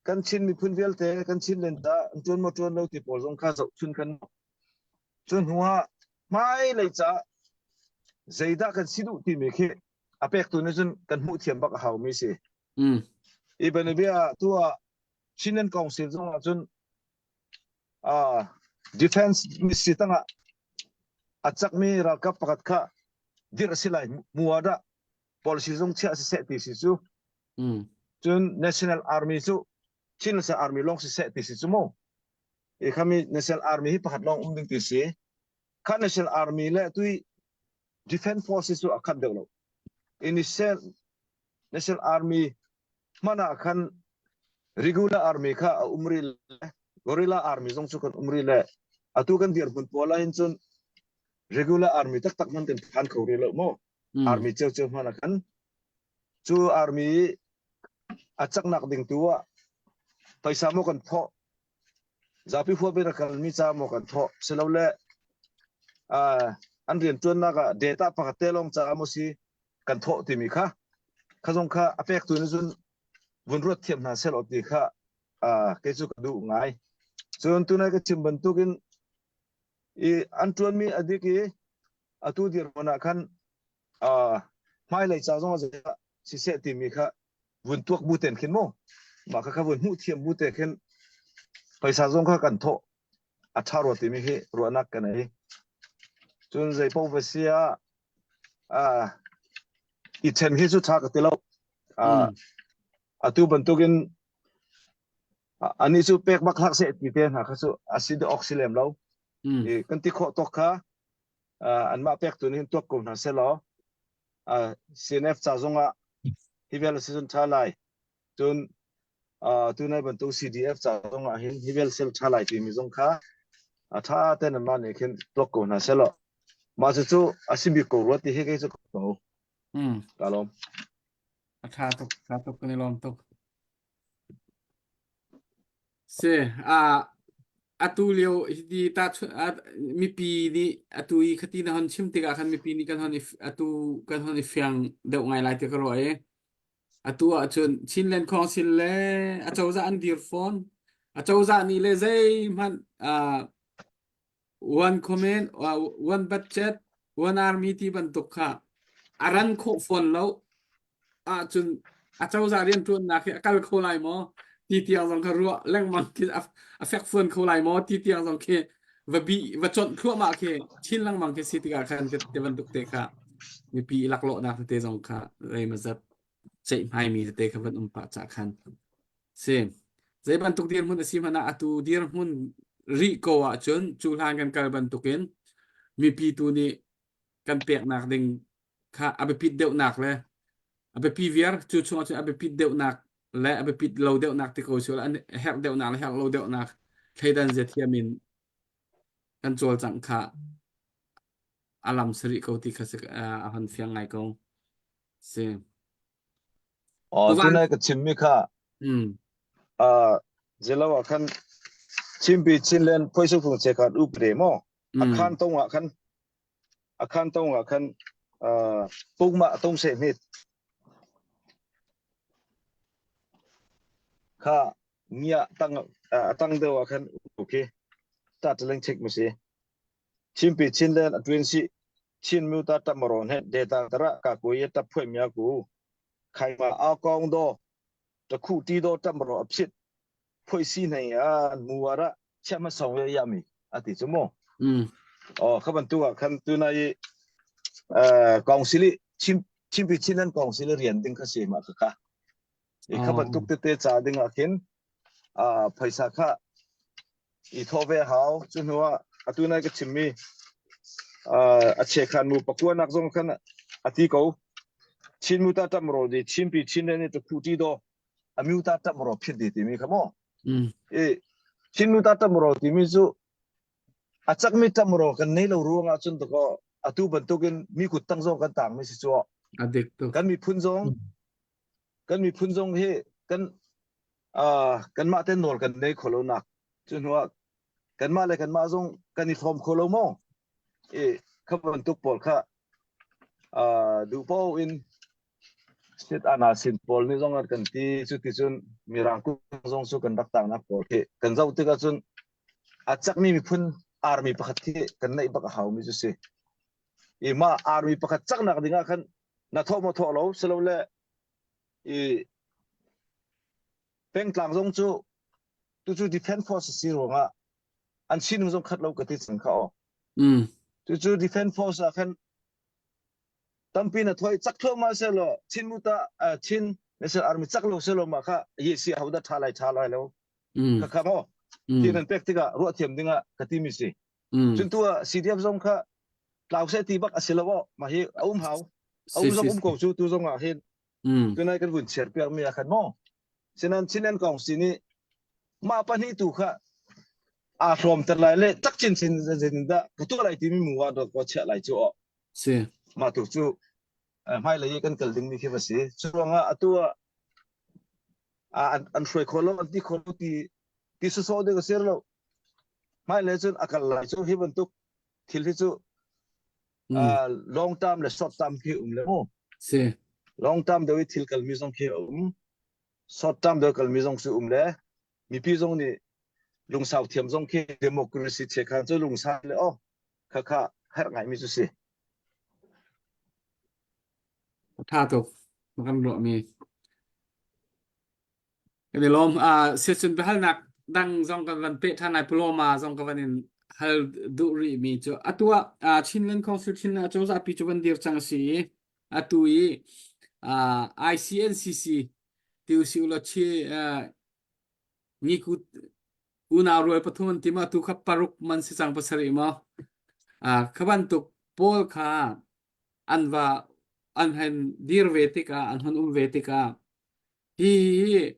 kan chin mi phun vel te kan chin len ta tuan lo ti pol jong kha zo chun kan chun huwa mai lei cha zeida kan sidu ti me khe apek tu ne chun kan mu thiam bak hau mi se e bane bia tua Chilean council jong chun defense ministry tanga achak mi ra ka pakat kha dir silai muada policy jong chia se ti si chu chun national army chu Chin sa army long se ti si chu mo e khami national army hi pakhat long ding ti si kha national army le tui defense forces chu akhat develop initial national army mana khan regular army kha umri gorilla army jong chu kan umri le atu kan dir bun pola hin chun regular army tak man kan khan khori lo mo army cheu mana khan chu army achak nak ding tuwa paisa mo kan tho zapi phua be kan mi cha mo kan tho selo le an rian tuan na ka data pakate long cha mo si kan tho ti mi kha khajong kha apek tu ni jun วนรถเทียมนาเซลอดีค่ะเกจุกดูง่ายส่วนตัวนั้นก็ชิมบรรทุกินอันตัวมีอดีกีตัวเดียร์วันกันไม่เลยจ้าจงจะสิเสติมีค่ะวนตัวบูเต็นขึ้นมั้งมาค่ะวนหูเทียมบูเต็นขึ้นไปซาจงค่ะกันโตอัฐารถติมีให้รัวนักกันไอ้จนใจพอเวเสียอีเทนที่สุดท้ายก็ติเราตัวบรรทุกินอันนี้สุเป็กบักลักเสติเต็นหาค่ะสุอะซิดออกซิเลมเรากันที่ข้อตกค่ะอันมาเป็กตัวนี้ตัวกลุ่มนั้นเสร็จแล้วซีเนฟจ้าจงฮิเวลซีซันท่าไลจนตัวในบรรทุก CDF จ้าจงฮิเวลเซลท่าไลที่มีจงค่ะถ้าเต้นมันนี่ขึ้นตัวกลุ่มนั้นเสร็จแล้วมาจู่อาศิบิโกรถที่ให้กันสุดโต่ตลอดชาตกกันในลมตกเสatu leo di ta mi pi ni atu I khati na hon chim tiga khan mi pi ni kan hon atu kan hon fyang deuh ngai lai te ka roi atu a chun chinlen khong sin le a chau za an dir phone a chau za ni le zai man one comment one budget one army ti ban tuk kha aran kho phone lo a chun a chau za rian tun na khi akal kho lai moทีเดียวสองครัวแรงมันคืออเฟกเฟิร์นเขาไหลมอทีเดียวสองเคว่าจนครัวมาเคชิ้นลังมันคือสิติกาคันจะบรรทุกเตะค่ะมีปีหลักโลนะเตะสองค่ะเลยมาจับใช้ไม่มีเตะค่ะวันปะจากคันเสียใจบรรทุกเดียร์หุ่นสิมันอะตูเดียร์หุ่นรีโกะจนจูลานกันการบรรทุกเองมีปีตัวนี้กันเปียกหนักดึงค่ะเอาไปปิดเดี่ยวหนักเลยเอาไปพีเวียร์จู่ๆจะเอาไปปิดเดี่ยวหนักและเอาไปปิดเราเดี่ยวหนักที่เขาเชื่อแล้วแฮกเดี่ยวหนักและแฮกเราเดี่ยวหนักใช้ดันเจทียมินกันโจลจังค่ะอาลัมสริเขาที่เขาสึกหันเฟียงไงก็เสียตัวนั้นก็ชิมมีค่ะเจลว่าคันชิมปีชินเลนพ่อสุขุมเชกัดอุปเรมอาคารตรงคันปุ่มมาตรงเสมิดค่ะเนี่ยตั้งเดียวกันโอเคตัดเรื่องเช็คมาสิชิมปีชินเลนอัตวินสิชินมิวตัดตัมรอนเฮดเดต้าตระกากุยตับเพื่อมีอากูใครมาเอากองโดตะคู่ตีโดตัมรออับสิพ่อยสิไหนมัวระเชื่อมาส่งยามีอาทิตย์ชั่วโมงเขาบรรทุกคันตัวนายกองศิลิชิมปีชินเลนกองศิลิเรียนดึงข้าเสียมาค่ะเขาบรรทุกเตะจ่าดึงอาคินภาษาค่ะอีทอเวหาวจนหัวตัวนั้นก็ชิมมีอาเชคันมูปะกัวนักจงคันอาทิเขาชินมูตาตัมโรดีชิมปีชินเลนตะคู่ที่โดอามิวตาตัมโรพิดดีที่มีขโมชินมูตาตัมโรที่มีจู่อาจักมีตัมโรกันในเรารู้งาจนตะก็ตัวบรรทุกันมีกุดตั้งจงกันต่างไม่ใช่จู่กันมีพุ่นจงให้กันมาเต้นโนลกันในโคโลนักจนว่ากันมาเลยกันมาจงกันในฟอร์มโคโลโมเขาบรรทุกปอลค่ะดูพออินสเตตอาณาสินปอลนี่จงกันที่สุดที่สุดมีรังกุจงสุกันรักต่างนักปอลกันเจ้าที่กันจนอาจักมีพุ่นอาร์มีประคัตที่กันในบักหาวมีจุดสิมาอาร์มีประคัตจักนักดิ่งกันนัทโมทอเราสโลเลเป็นกลางจงจู่defense force สิโรงอันชินจงคัดเรากติสังเขาจู่defense force คันตั้มปีน่ะถอยจักรมาเสร็จแล้วชินมุตาชินเนี่ยเสร็จอาร์มีจักรเราเสร็จแล้วมาค่ะยี่สิเอาได้ท่าไรแล้วค่ะครับอ๋อที่นั่นเป็กที่ก็รัวเทียมดิ่งกติมิสิจนตัว CDF จงค่ะเราเสร็จที่บักเสร็จแล้วมาเฮอุ้มเขาจงกูจู่ตัวจงเห็นตัวนั้นกันวุ่นเฉียดเปียกมีอะไรกันมั้งฉะนั้นชินเลนกองสินี่มาปนีตุค่ะพร้อมแต่ไรเลยจักชินได้ก็ตัวอะไรที่มีมัวดอกก็เชื่อไรจู่มาตุจู่ไม่เลยกันเกิดดึงมีแค่ภาษีช่วงตัวอันช่วยคนเราอันที่คนที่สุดๆเด็กเสียแล้วไม่เลยจนอาการไรจู่ที่บรรทุกทิลที่จู่long term และ short term คือเลยมั้งlong termเดี๋ยวทิลกันมีสองคือ short term được cần mi dòng sự lẽ mi pi dòng ni lùng sao thiểm dòng khi democracy che khan cho lùng sao lẽ ô khá khá hết ngày mi chú tha tục mà căn lộ mi cái điều lom session behal nak dang dòng cái văn pe than này ploma dòng cái văn in hal du ri mi cho atua Chinlen Constitution na cho za pi cho van dir chang si atui ICNCC tiu si ulo chi ni ku una roi pathum tima tu khap paruk man si chang pasari ma khaban tuk pol kha anwa anhan dir vetika anhan vetika hi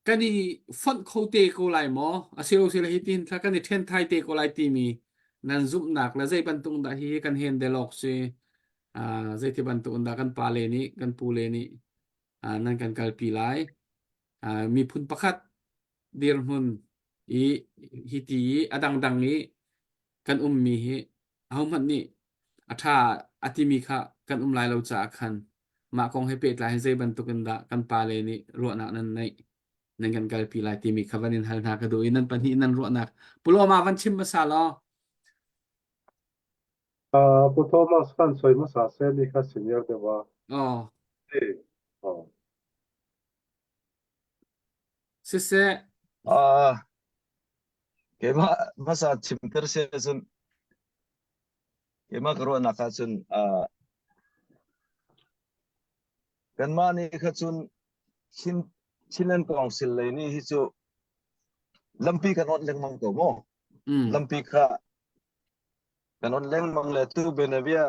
cái đi phân khâu tê cô lại mò siêu siêu là hitin thà cái đi thiên thai tê cô lại tì mì nan giúp nạc là dây ban tung đã hi kan hiền de lok se dây thì ban tung đã kan pa le ni kan pu le ni nan kan kal pi lai mi phun pakhat dir hun i hiti adang dang ni kan mi hi hom han ni atha atimi kha kan lai lo cha khan ma kong he pet lai dây ban tung da kan pa le ni ro na nan nei nangan galpi lai timi khavanin hal na ka do inan panhi inan ro nak pulo ma van chim masalo Thomas Khan soi ma sa se ni kha senior de wa oh oh sise cái mà sao chim ter se sun cái mà cái na ka sun kan ma ni kha sun Chinlen Council lấy ni hi chu lampi kan on leng mang to mo lampi kha kan on leng mang le tu benavia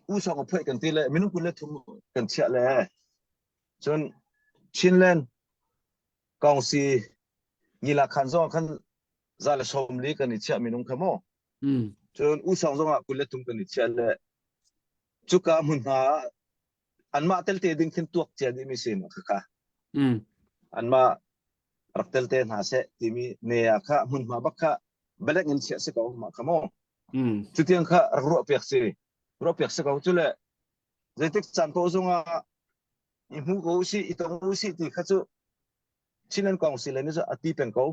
u so ko phoi kan ti le minu kun le thum kan chia le chon Chinlen Council ni la khan zo khan za le som li kan ni chia minung khamo chon u song zo nga kun le thum kan ni chia le chu ka mun ha an ma tel te ding thin tuak che di mi sim kha an ma raktel te na se ti mi ne ya kha mun ma ba kha belek ngin sia se ko ma khamo chu tiang kha ro pek se ko chu le zetik chan po zonga i mu go si i to mu si ti kha chu Chinlen Council le ni zo ati pen ko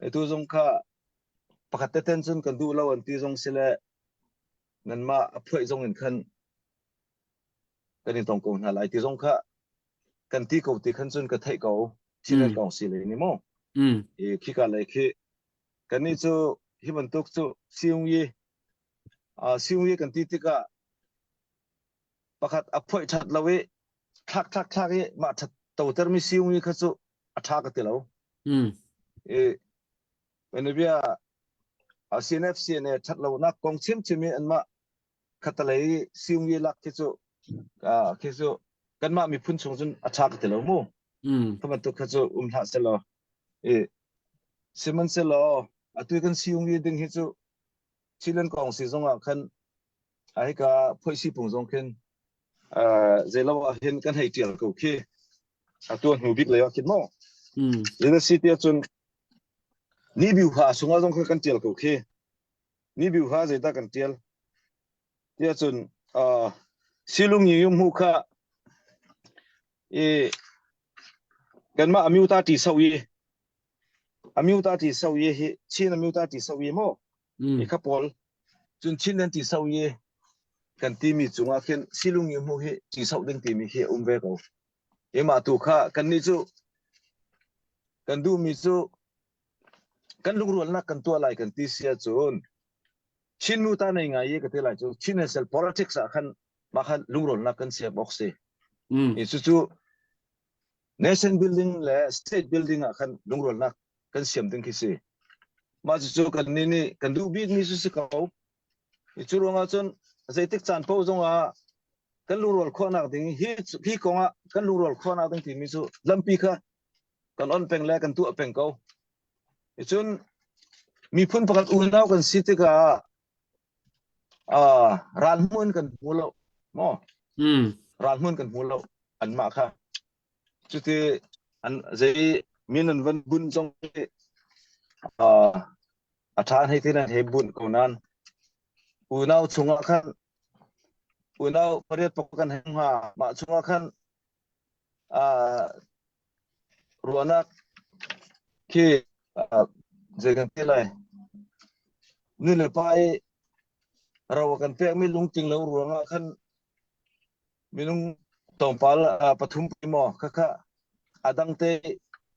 e tu zong kha pakhat te ten chun kan du lo an ti zong sile nan ma phoi zong in khan kan in tong ko na lai ti zong kha kan ti ko ti khan chun ka thai ko Chinlen Council le ni mo e khi ka lai khi kan ni chu hi ban tok chu siung yi kan ti ka pakhat a phoi that lawe thak ye ma that to ter mi siung yi kha chu a tha ka ti lo e benavia CNFC ne that lo na kong chim an ma khatalai siung yi lak ki chu kan ma mi phun chung chun a tha ka ti lo mo kaman to kha chu tha se lo e siman se lo atu kan siung yi ding hi chu Chinlen Council zonga khan ai ka phoi si pung zong khen zelo hin kan hei tial ko khi atu hu bik le khin mo ina city chun ni biu ha sunga zong kan tial ko khi ni biu ha zeta kan tial tia chun silung yi yum hu kha e kan ma amiu ta ti sau yi hi chin amiu ta ti sau yi mo e kha pol chun Chinlen ti sau yi kan ti mi chunga khen silung yi mu hi ti sau ding ti mi hi ve ko e ma tu kha kan ni chu kan du mi chu kan lung rol na kan to lai kan ti sia chun chin mu ta nei nga ye ka te lai chu chinel politics a khan ma khan lung rol na kan sia box se e chu nation building le state building a khan lung rol na kan siam ding ki se ma chu kan ni kan du big ni su se ko e chu ronga chun zaitik chan po zonga kan lung rol kho na ding hi ko nga kan lung rol kho na ding ti mi chu lampi kha kan on peng le kan tu peng ko e chun mi phun pakat u naw kan city ka ran mun kan mulo mo ran mun kan mulo an ma kha chu ti an zai min an van bun jong a than hai tin he bun ko nan u naw chunga khan unau pariat pokan hengha ma chunga khan ruanak ki jegan tilai ni le pai rawakan pek mi lung ting lo ruanga khan minung tongpal pathum pimo kaka adang te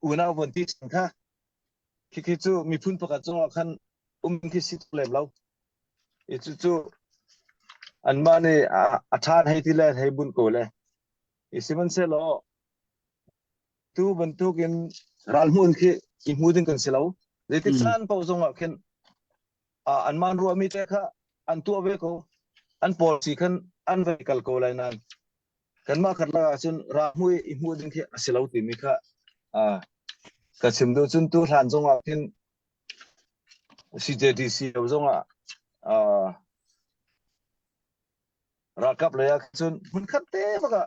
unau bonti sangkha khi chu mi phun paka chunga khan ki sit lem lo e chu an mani athan hai tile hai bun ko le e siman se lo tu bentuk in ralmun ki imudin kan selo leti chan pau zonga khen an man ru mi te kha an tu ave ko an policy khan an vehicle ko lai nan kan ma khat la chun ra hui imudin ki selo ti mi kha ka sim do chun tu ran zonga khen CJDC zonga ra kap la ya chun mun khat te baka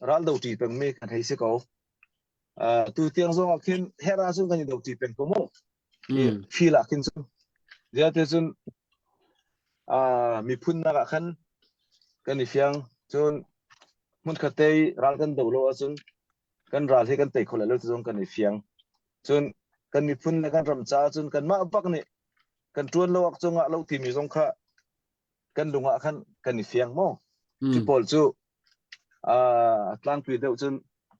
ral do ti peng mi kan thei se ko tu tiang zonga khen hera chun kan do ti peng ko mo fila kin chun dia te chun mi phun na khan kan ni fiang chun mun khatei ral kan do lo chun kan ral he kan tei khola lo chun kan ni fiang chun kan mi phun na kan ram cha chun kan ma bak ni kan tuan lo ak chunga lo ti mi zong kha kan lunga khan kan ni fiang mo ti pol chu tlang pi deuh chun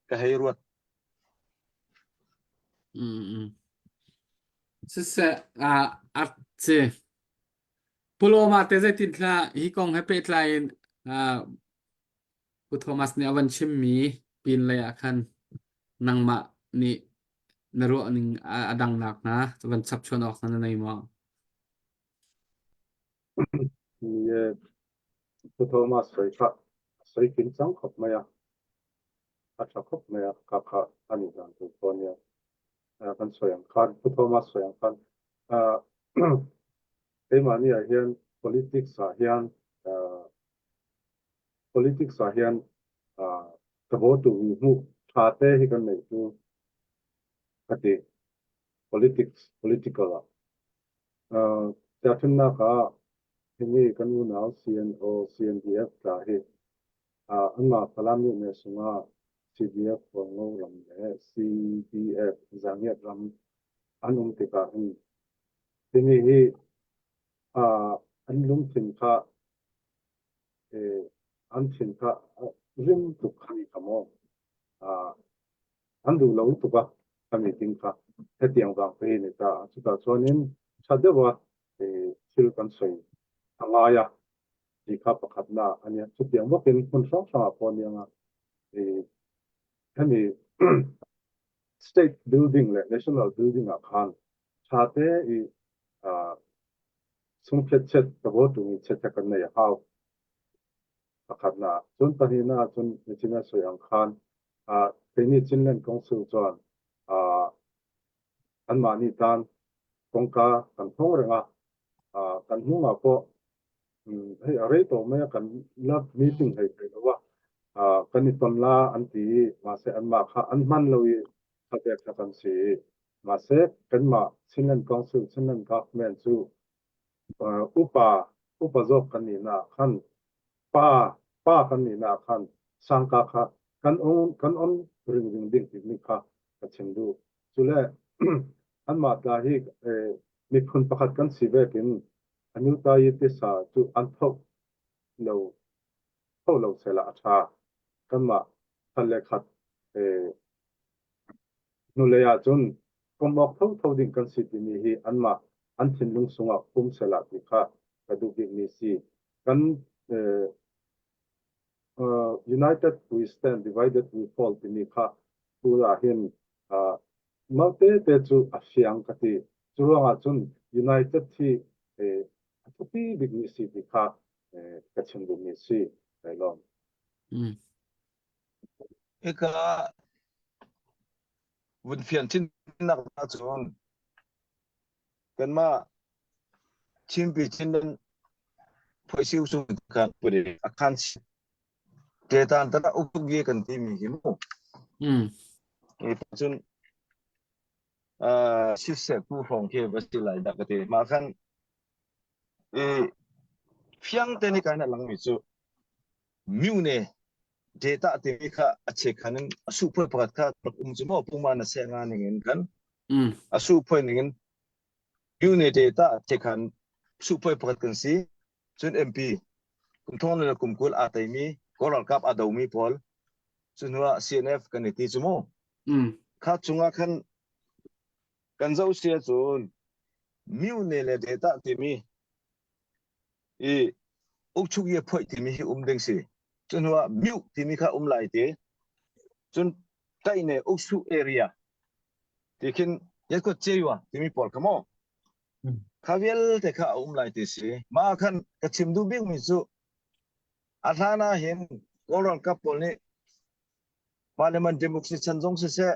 ka hei ruat se at se Puloma te zai tin tla hi kong happy tlain ku Thomas ni awan chim mi pin le akhan nangma ni naru ning adang nak na wan chap chon ok na nei mo Ye ku Thomas sei kin chang khop maya acha khop maya ka ani dan tu ponia kan soyang khan ku Thomas soyang khan mani a hian politics a hian ka bo tu mu tha te hi kan nei tu ati political ta thun na ka hini kan nu nau CNO CNDF ta hi anma palam ni ne sunga CDF ko ngo lam le CDF zangiat ram anum te ka hi hini hi an lung thin kha an thin kha rim tu khani kamo an du lo tu ka kami ting kha he tiang wang pe ni ta chu ta chonin chadewa thil kan soi angaya di kha pakhat na ania chu tiang wa pen kun sok sa pon yang kami state building le national building a khan chate I sung chet ka bo tu ni chet kan nei hau pakhat na chun tahina chun china soyang khan peni chinlen council chuan an mani tan kongka kan thong renga kan hunga po hei arei to me kan lab meeting hei pe wa kan ni ton la an ti ma se an ma kha an man lowi khatek kha kan si ma se kan ma chinlen council chinlen government chu upa job kan ni na khan pa kan ni na khan sangka kha kan on ring ding ti ni kha ka chendu chule an ma ta hi mi khun pakhat kan si vekin anu ta yi te sa chu an thok lo sela atha kan ma thale khat nu le ya chun komok tho ding kan si ti ni hi an ma an thin lung sunga pum sela ti kha ka du bi ni si kan united we stand divided we fall ti ni kha pura hin malte te chu a fiang ka ti churonga chun united thi atupi big ni si ti kha ka chen du ni si kai lom eka vun fian chin nak na chun kan ma chim pi chin den phoi siu su kan puri akhan te tan ta upuk ye kan ti mi himu e chun ship se pu phong ke basti lai da ka te ma khan fiang te ni kai na lang mi chu miu ne data te mi kha ache khanin asu phoi pakat kha chumo puma na se nga ningen kan asu phoi ningen miu ne data che khan su phoi pakat kan si chun MP kum thon le kum kul atai mi World Cup adomi pol chunwa CNF kan ti chumo kha chunga khan kan zo sia chun miu ne le data te mi e uk ye phoi ti mi hi deng si chunwa miu ti mi kha lai te chun tai ne uk area tikin yakot chewa ti mi pol kamo khavial te kha lai te si ma khan ka chimdu bing mi chu athana hin World Cup pol ni Parliament Democracy chanjong se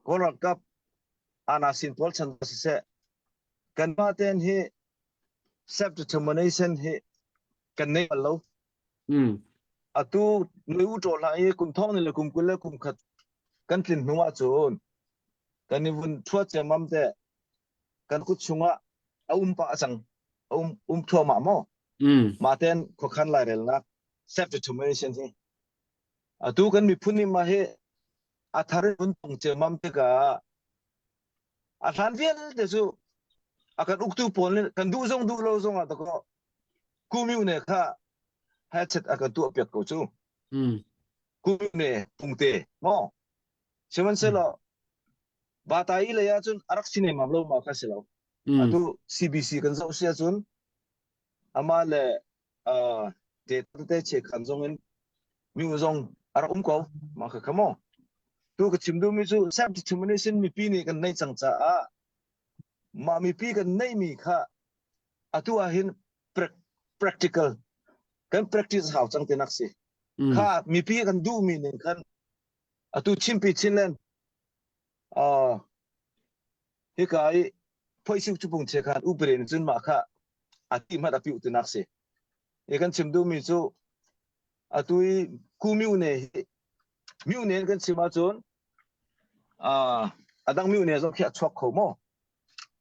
World Cup anasin pol chan se kan ma ten hi self determination hi kan nei lo atu nu to la ye kum thong ni le kum kul le kum khat kan tin nuwa chun kan ni bun thua che mam te kan ku chunga pa achang thua ma mo ma ten ko khan lai rel na self determination hi atu kan mi phuni ma he athare bun tong che mam te ka athan vial te su akan uktu pol ni kan du lo zong a to ko kumiu ne kha hatchet akan tu apyak ko chu kumiu ne pungte mo seman se lo batai le ya chun arak sine mam lo ma kha se lo atu CBC kan zo sia chun ama le de te che khan zong en miu zong ar ko ma kha kamo tu ka chimdu mi chu self determination mi pi ni kan nei chang cha a ma mi pi kan nei mi kha atu a hin practical kan practice how chang te nak si kha mi pi kan du mi nen kan atu chimpi chinlen hi kai phoisiu chu pung che khan u bre chun ma kha ati ma da pi u te nak si e kan chimdu mi chu atui kumiu ne miu ne kan chima chun adang miu ne zo khia chok kho mo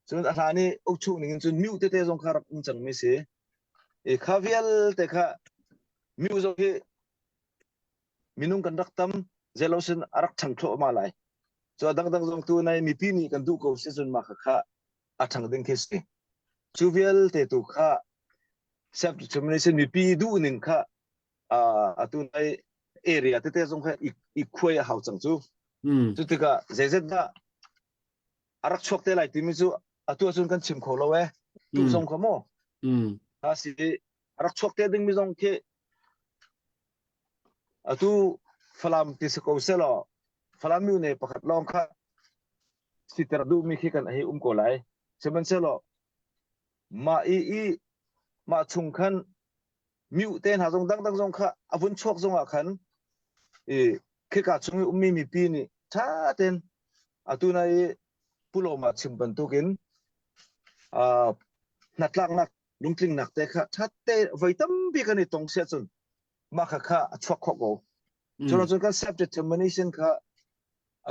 chun athani ukchu ning chun miu te zong kharap chang mi se e khavial te kha miu zo hi minung kan raktam zelosin arak chang tho ma lai so adang zong tu nai mi pi ni kan du ko se chun ma kha athang ding ke se chuvial te tu kha self determination mi pi du ning kha atu nai area te zong kha i khoi hau chang chu chu te ka zezet da arak chok te lai ti mi chu atu chun kan chim kho lo we tu zong kho mo ha si arak chok te ding mi zong ke atu falam ti se ko se lo falam mi ne pakhat long kha si ter du mi khi kan hi ko lai seman se lo ma ma chung khan miu ten ha zong dang zong kha avun chok zong a khan e ke ka chung mi pi ni tha ten atu na pulo ma chim ban tu kin natlang nak lungtling nak te kha tha te vaitam bi kan ni tong se chun ma kha chok kho go chon chon kan self determination kha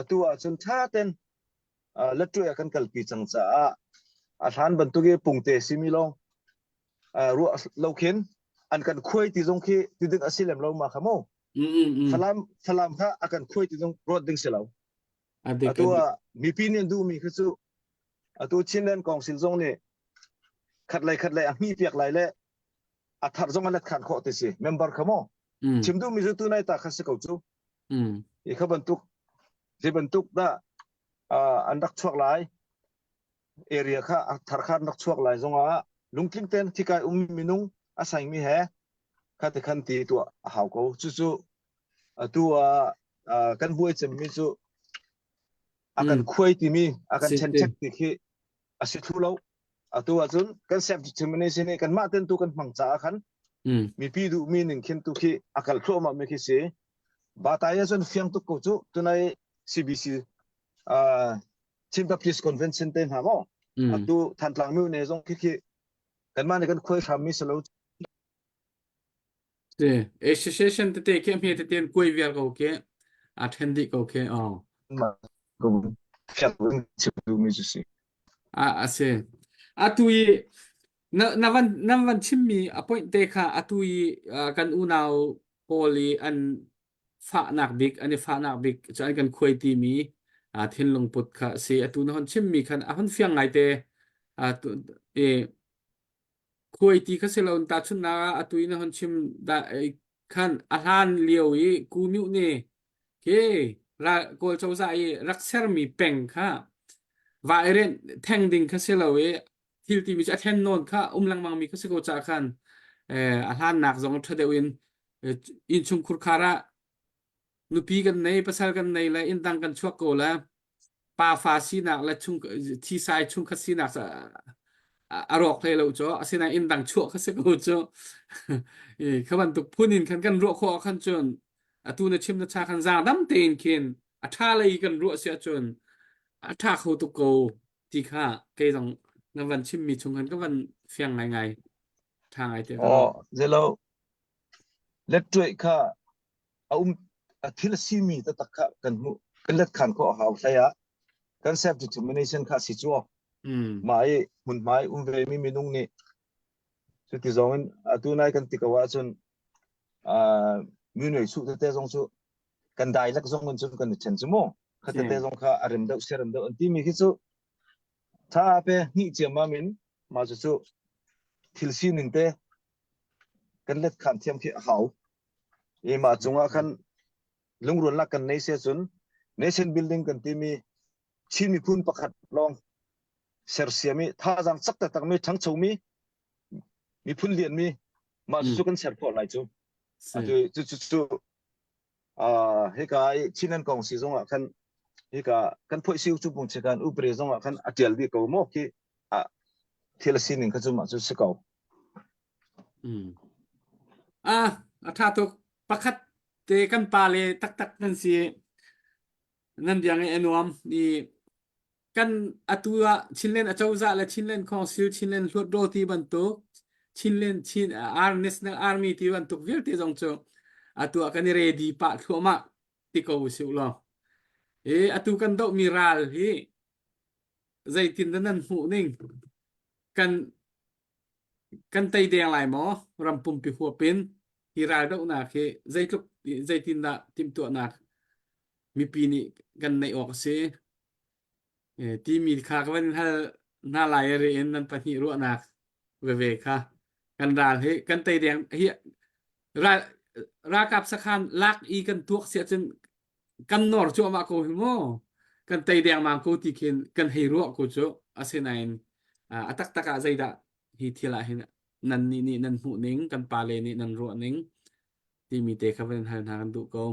atu a chun tha ten latu ya kan kalpi chang cha a than ban tu ge pungte similong ru lo khen an kan khoi ti jong khi ti ding asilem lo ma khamo salam kha akan khoi ti jong rod ding se lo atu mi pi ni du mi khu atu chinlen council jong ni khat lai a mi piak lai le a thar jong ala khan kho te si member khamo chimdu mi zu tu nai ta kha se ko chu e kha ban tuk da an dak chuak lai area kha thar khan dak chuak lai zonga lungtling ten thikai minung asai mi he kha te khan ti tu hau ko chu atu kan buai chem mi chu akan khoi ti mi akan chen chek ti khi asi thu lo atu achun kan self determination ne kan ma ten tu kan mang cha khan mi pi du mi ning khin tu khi akal thlo ma me khi se bataya chun fiang tu ko chu tunai CBC Chimpa Peace Convention ten ha mo atu than tlang mi ne jong khi kan ma ne kan khoi tham mi selo te association te kem hi te ten koi vial ko ke attend ko ke ma ko fiang du mi ju si ase atui na van chimmi appoint te kha atui kan unau Holy an fa nak big ani fa nak big cho anh kan khoi ti mi thin long put kha se atu na hon chim mi khan a hon fiang ngai te tu e khoi ti kha se lon ta chun na atu na hon chim da khan a han liu yi ku miu ne ke ra kol chau za yi rak ser mi peng kha và eren theng ding kha se lo we thil ti mi cha then non kha lang mang mi kha se ko cha khan a han nak zong thade win in chung khur khara nupi kan nei pasal kan nei la in tang kan chuak ko la pa fa si nak la chung thi sai chung kha si nak sa arok thai lo cho asina in tang chuak kha se ko cho khaban tuk punin kan kan ro kho khan chon atu na chim na cha khan za dam ten kin a tha lai kan ro sia chon a tha kho tu ko ti kha ke dong na van chim mi chung kan ka van fiang ngai ngai thang ai te ka lo zelo let troi kha thil simi ta takha kan mu kan let khan ko haw thaya kan self determination kha si chu mai mun mai ve mi minung ni chu ti zong atu nai kan tikawa chun mi noi su te zong chu kan dai lak zong mun chu kan chen chu mo kha te zong kha arim da seram da anti mi khi chu tha pe ni chema min ma chu thil si ning te kan let khan thiam khi haw e ma chunga khan lungrun la kan nei se chun nation building kan ti mi chin mi phun pakhat long ser siami tha jang chak tak mi thang chou mi phun lian mi ma chu kan ser pho lai chu atu chu he kai chinan kong si zonga khan he ka kan phoi siu chu bung che kan upre zonga khan atial bi ko mo ki thil sining kha chu ma chu se ko tha to pakhat te kan pa le tak tak nan si nan yang e nuam ni kan atua chinlen achau za la chinlen council chinlen hlot do ti ban to chinlen chin national army ti ban to vir te jong cho atua kan ready pa thoma ti ko su lo atu kan do miral hi zaitin nan hu ning kan tay đen lại mó ram pum pi hua pin hi ra đâu na ke zaitin da tim to na mi pi ni kan nei ok se ti mi kha ka van ha na lai re en nan pa hi ro na ve kha kan dal he kan tay đen hi ra kap sakhan lak i kan tuak sia chen kan nor cho ma ko mo kan tay đen ma ko ti ken kan hei ro ko cho asenain atak taka zaida hi thila hin nan ni nan hu ning kan pa le ni nan ro ning ti mi te khaven han han du ko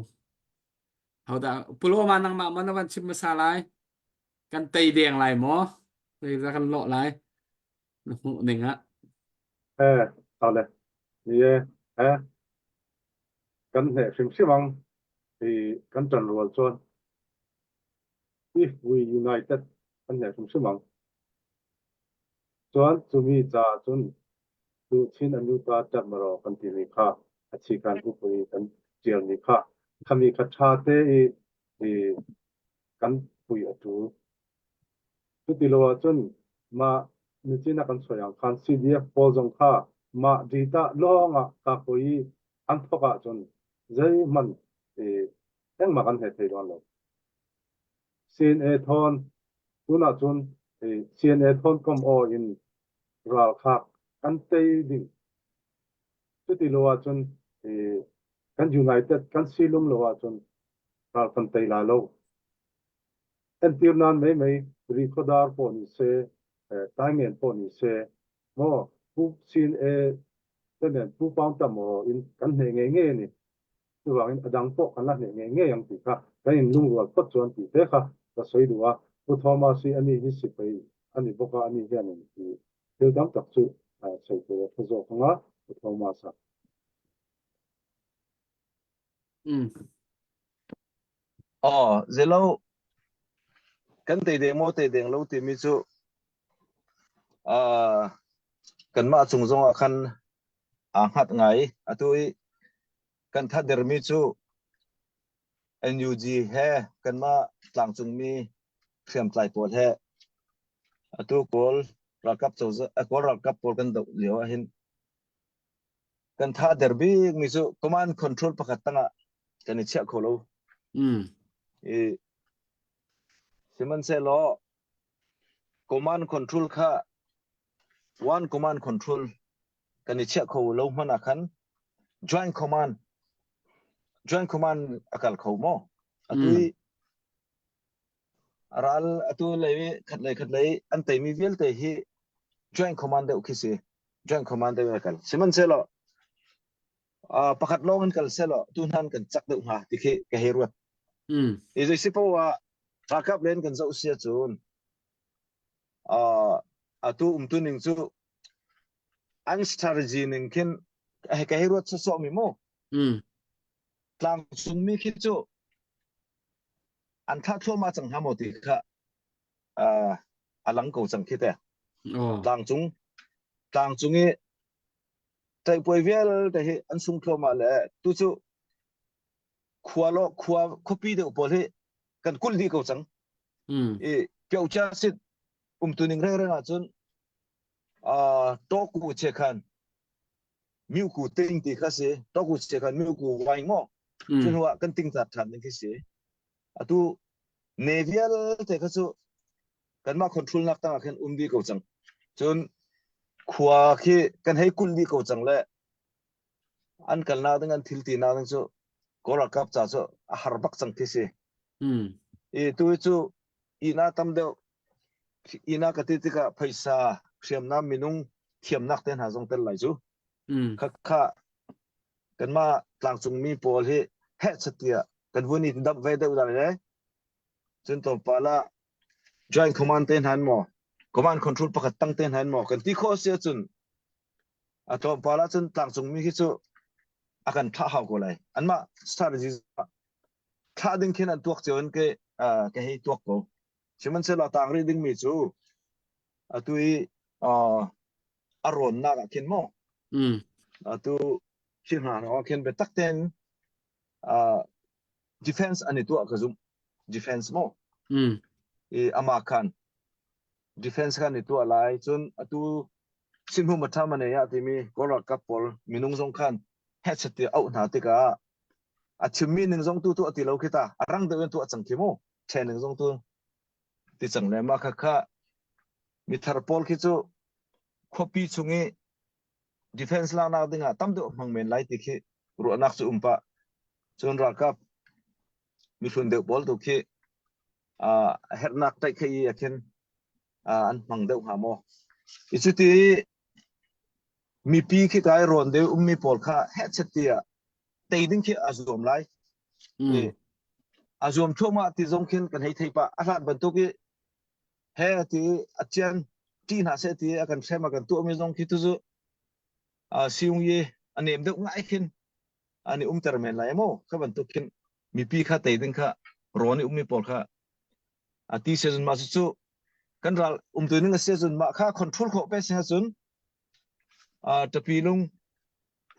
hau da pulo ma nang ma man wan chim sa lai kan tay đen lại mo rồi ra kan lo lại hu ning á hào lệ ye kan he sim simang thì kan trần ruột chon if we united kan he sim simang chon chumi cha chun tu chin anu ta tat maro kan ti ni kha achi kan hu pui kan chial ni kha khami kha tha te i kan pui atu tu ti lo chun ma ni china kan soyang khan cdf pol jong kha ma dita longa ka koi an thoka chun zai man eng ma kan he thei don lo cna thon tuna chun cna thon kom o in ral khak kan tei ding tu ti lo chun kan united kan silum lo chun ral kan tei la lo en tir nan mai recordar po ni se timen po ni se mo pu cna tenen pu pang tam mo in kan he nge ni tu wang in adang po kan la nge yang ti kha kan in lung ro pot chuan ti te kha ka soi duwa pu thoma si ani hi si pai ani boka ani hian ni ti tel dam tak chu sai ko ko zo khanga pu thoma sa zelo kan tay de mo tay deng lo ti mi chu kan ma chung zong khan hat ngai atui kan tha der mi chu NUG he kan ma tlang chung mi khiam tlai pol he atu kol rakap chawza kol rakap pol kan do leo hin kan tha derby mi chu command control pakhat tanga kan chia kholo e siman se lo command control kha one command control kan chia kholo mana khan joint command akal kho mo atui ral atu lewi khat lei an te mi vel te hi joint command de khisi joint command de akal siman se lo pakhat long kal se lo tu han kan chak de ha tikhi ka herwat e joi sipo wa rakap len kan zo sia chun atu tu ning chu an strategy ning kin ka herwat so mi mo tlang chung mi khi chu an tha thua ma chang ha mo ti kha alang ko chang khi te tlang chung e tai poi vel te hi an sung thua ma le tu chu khua copy de pol he kan kul di ko chang e pyo cha sit tu ning re na chun to ku che khan miu ku ting ti kha se to ku che khan miu ku wai mo chun wa kan ting ta than ning ki se atu nevial te kha chu kan ma control nak ta khan di ko chang chun khua khi kan hei kul di ko chang le an kal na dang an thil ti na dang chu kora kap cha chu a har bak chang ki se e tu chu ina tam de ina ka ti ka phaisa siam na minung thiam nak ten ha jong tel lai chu kha kan ma tlang chung mi pol hi he chatia kan vuni dab ve de udal le chun to pala joint command ten han mo command control pakhat tang ten han mo kan ti kho se chun a to pala chun tlang chung mi hi chu akan tha ha ko lai anma strategy tha ding khin an tuak cheon ke hei tuak ko chiman se la tang ri ding mi chu atui aron na ka khin mo atu shin ha no khin be tak ten defense ani tu ka zum defense mo e ama khan defense khan ni tu alai chun atu sin hu matha mane ya ti mi kora kapol minung jong khan headset ti au na ti ka a chimmi ning jong tu ati lo khita arang de tu achang ki mo chen ning jong tu ti chang le ma kha mi thar pol ki chu khopi chungi defense la na dinga tam de mang men lai ti khi ru anak chu umpa chun ra kap mi thun de bol tu khi her nak tai khi akin an mang de ha mo ichuti mi pi khi kai ron de mi pol kha headset ti a te ding khi azom lai azom thoma ti jong khin kan hei thei pa alat ban tu ki he ti achian ti na se ti akan sema kan tu mi jong khi tu zu siung ye anem de ngai khin ani termen lai mo kha ban tu khin mi pi kha te ding kha roni mi pol kha ati season ma chu kan ral tu ning season ma kha control kho pe se chun tapi lung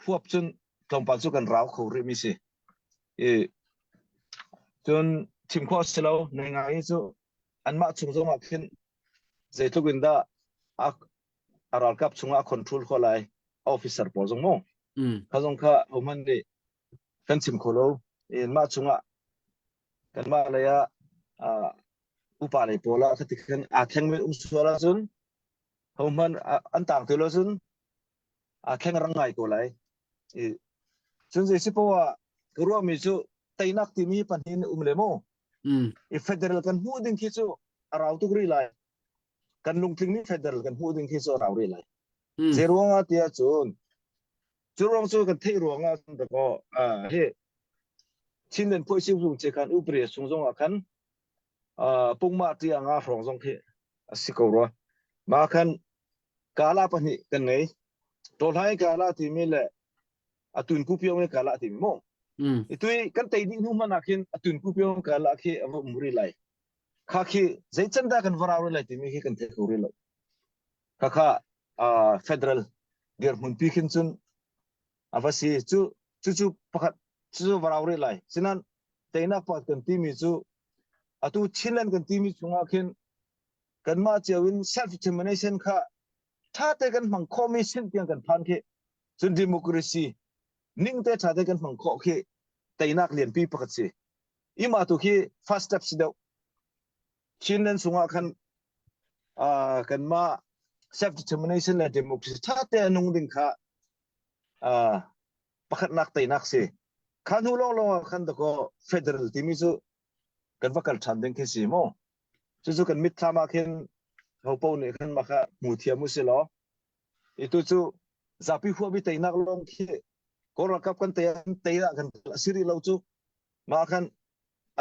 fuap chun tong pa chu kan raw kho ri mi se e chun thim kho selo nei ngai chu an ma chung zo ma khin zai tu ginda aral kap chunga control kho lai officer pol jong mo kha jong kha homan de kan chim kholo en ma chunga kan ma la ya upa le pola khati khan a theng me suala chun homan an tang te lo chun a theng rang ngai ko lai e chun je sipo wa ro mi chu tainak ti mi pan hin le mo e federal kan hu ding khi chu arau tu ri lai kan lung thing ni federal kan hu ding khi chu arau ri lai zeronga tia chun churong chu kan thei ronga da ko he chinlen phoi siu su che kan upre sung jong a khan pungma ti anga rong jong the asiko ro ma khan kala pani kan nei to lai kala ti mi le atun ku piong le kala ti mo itui kan tei ding hu mana khin atun ku piong kala khi avu muri lai kha khi zai chanda kan varau lai ti mi khi kan the ri lo kha federal ger mun pi khin chun avasi chu pakhat chu varau ri lai sinan teina pat kan ti mi chu atu chilen kan ti mi chunga khin kan ma chewin self determination kha tha te kan mang khomi sin tiang kan phan khi chun democracy ning te cha de kan phang kho khi tainak lian pi pakat si ima tu khi first step si deu chinlen sunga khan kan ma self determination la democracy tha te nung ding kha pakhat nak tainak si khan hu long long khan da ko federal timi chu kan vakal than ding khi si mo chu kan mit thama khen ho po ne khan ma kha mu thia mu se lo itu chu zapi hu bi tainak long khi kora kap kan taya kan siri lo chu ma khan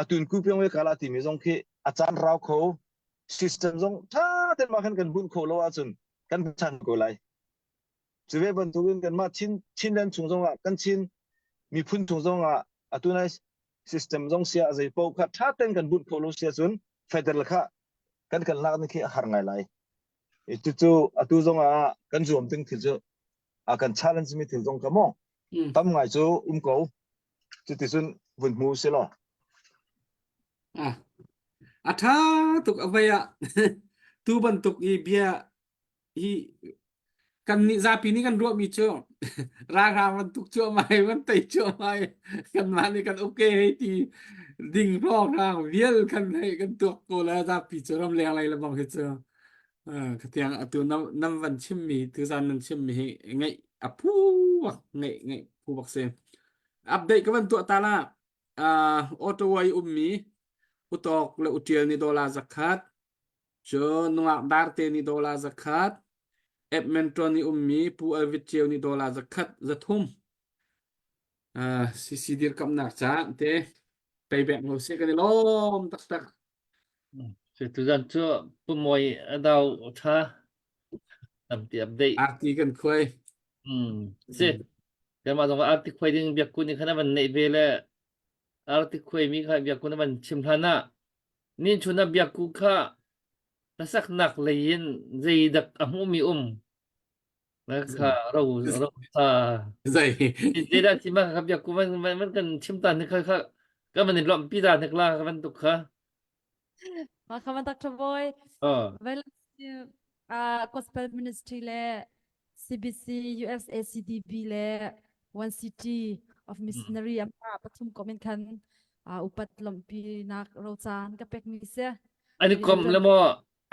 atun ku pyong we kala ti mi jong khi achan raw kho system jong tha ten ma khan kan bun kho lo a chun kan chan ko lai chuwe ban tu kan ma chin len chung jong a kan chin mi phun chung jong a atunai system jong sia zai po kha tha ten kan bun kho lo sia chun federal kha kan la ni khi har ngai lai itu chu atu jong a kan zoom ting thil chu a kan challenge mi thil jong ka mo tam ngai chu ko chu ti chun vun mu se lo tha tuk avaya tu ban tuk I bia I kan ni zapi ni kan ro mi cho ra man tuk cho mai man tai cho mai kan ma ni kan okay hei ti ding ro ra vial kan hei kan tuk ko la zapi cho ram le lai la bang he cho ka tiang atu nam van chim mi tu zan nan chim mi ngai apu ngai pu bak se update ka ban tu ta la auto wai ummi utok le utiel ni dola zakat cho nuak darte ni dola zakat Edmonton ni ummi pu alvicheu ni dola zakat zathum sisidir kam nak cha te payback lo se kan lom tak se tu zan chu pumoi adau tha update update arti kan khoi se kan ma dong arti khoi ding biak ku ni khana ban nei ve le arti khoi mi kha biak ku na ban chim thana ni chuna biak ku kha nasak nak lein zai dak amu mi na kha ro ta zai ti da ti ma kha biak ku man kan chim tan ni kha ka man ni lom pi da ni kla man tu kha Makaman tak boy. Well, Gospel Ministry le CBC USA CDB le One City of Missionary ampa pathum komen khan upat lompi nak rochan ka pek mi se ani kom le mo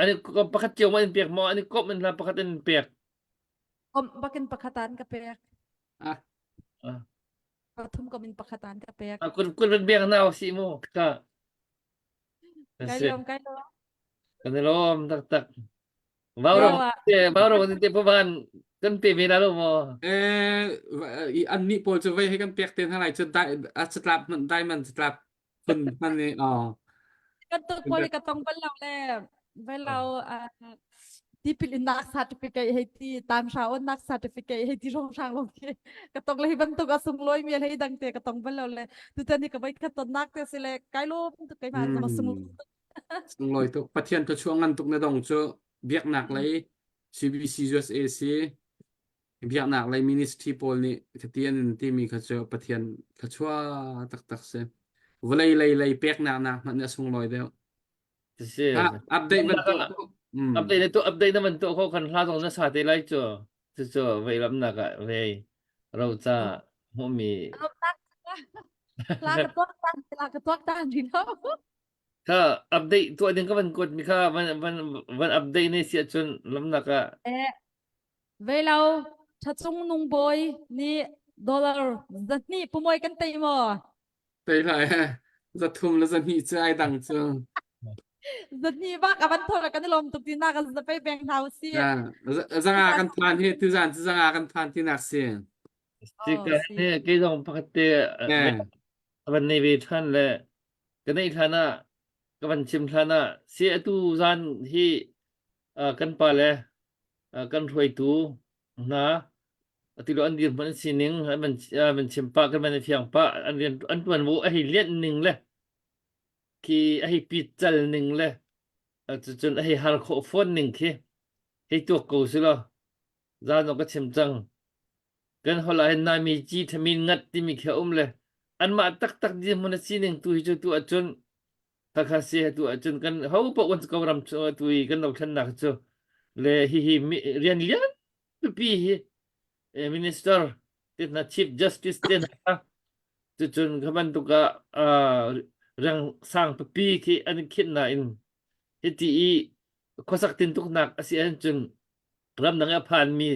ani kom pakhat chiu man pek mo ani kom man la pakhat en pek kom bakin pakhatan ka pek ah pathum komen pakhatan ka pek kun ben bek na si mo ka kailom kan lom tak baurong ni te paban kan pe me na lo moอันนี้โปรจะไว้ให้กันเปียกเต็มเท่าไหร่จะได้สลับมันได้มันสลับคนมันนี่kan tu poli katong balaw le balaw dipil inak certificate heti tam shaon nak certificate heti rong sang long ke katong le ban tu asung loi mi le dang te katong balaw le tu tani ka bai katon nak te sile kailo tu kai ma ma sung ซึ่งลอยตุกประเทศตัวช่วงนั้นตุกในดงจะเบียกหนักเลย CBC USAC เบียกหนักเลยมินิสทรีโพลนี่ที่อันที่มีเขาจะประเทศเขาชัวตักเสียวันเลยเปียกหนักมันจะส่งลอยเดียวอัปเดตมันตัวอัปเดตตัวอัปเดตมันตัวเขาคันพลาดตรงนั้นสาธิตไรจ่อไว้ลำหนักไว้เราจะหัวมีลากระตัวตันดีเนาะ ถ้าอัปเดตตัวนึงก็มันกดมีค่ามันอัปเดตในเสียจนลำหนักเวลาถ้าจงนุ่งบอยนี่ดอลลาร์จะนี่ปุ่มวยกันตีมั้ง ไปเลยจะทุ่มแล้วจะมีใจดังจังจะนี่บ้ากับวันโทษกันลมตุกตีน่ากันจะไปแบ่งเท้าเสียจะงากันทานที่ทุกอย่างจะงากันทานที่นักเสียงสิกันเนี่ยกี่ตรงปกติวันนี้วิธีเลยกันในฐานะกันชิมฐานะเสียตู้จานที่กันไปเลยกันถวยตู้นะติดอันเดียนมันสิ่งหนึ่งมันชิมปะกันมันเพียงปะอันเดียนอันตัวนู้ไอ้เลี้ยนหนึ่งเลยที่ไอ้ปิดจัลหนึ่งเลยจนไอ้ฮาร์โคฟอนหนึ่งที่ไอ้ตัวกูสิล่ะจานเราก็ชิมจังกันหัวไหล่นามีจีทมินงัดที่มีเขียวเลยอันมาตักดีมันสิ่งหนึ่งตัวที่ตัวจนถ้าข้าเสียตัวจนกันเขาบอกวันก็รำตัวกันเราชนะจ้ะเลยฮิเรียนปี minister tin na chief justice tin ha chu chun khaban tu ka rang sang pi ki an khin na in hiti i khosak tin tuk nak asian chun ram nang a phan mi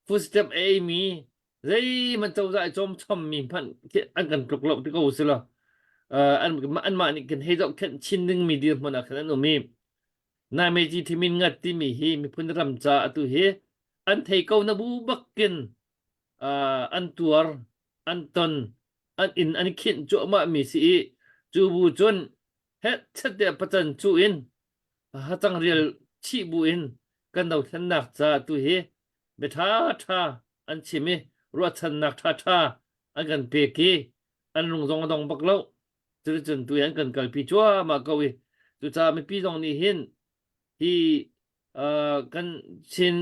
footstep a mi zai man chau za chom chom mi phan ki an kan tuk lo ti ko usila an ma ni kan he dok khan chin ning mi dir mona khan no mi na me ji thimin ngat ti mi hi mi phun ram cha atu he an thei ko na bu bakin an tuar an ton an in an khin chu ma mi si chu bu chun het chat de patan chu in ha chang riel chi bu in kan dau than nak cha tu he be tha tha an chi mi ro chan nak tha tha an kan pe ki an lung zong dong bak lo chu chun tu yan kan kal pi chua ma ko wi tu cha mi pi dong ni hin hi kan chin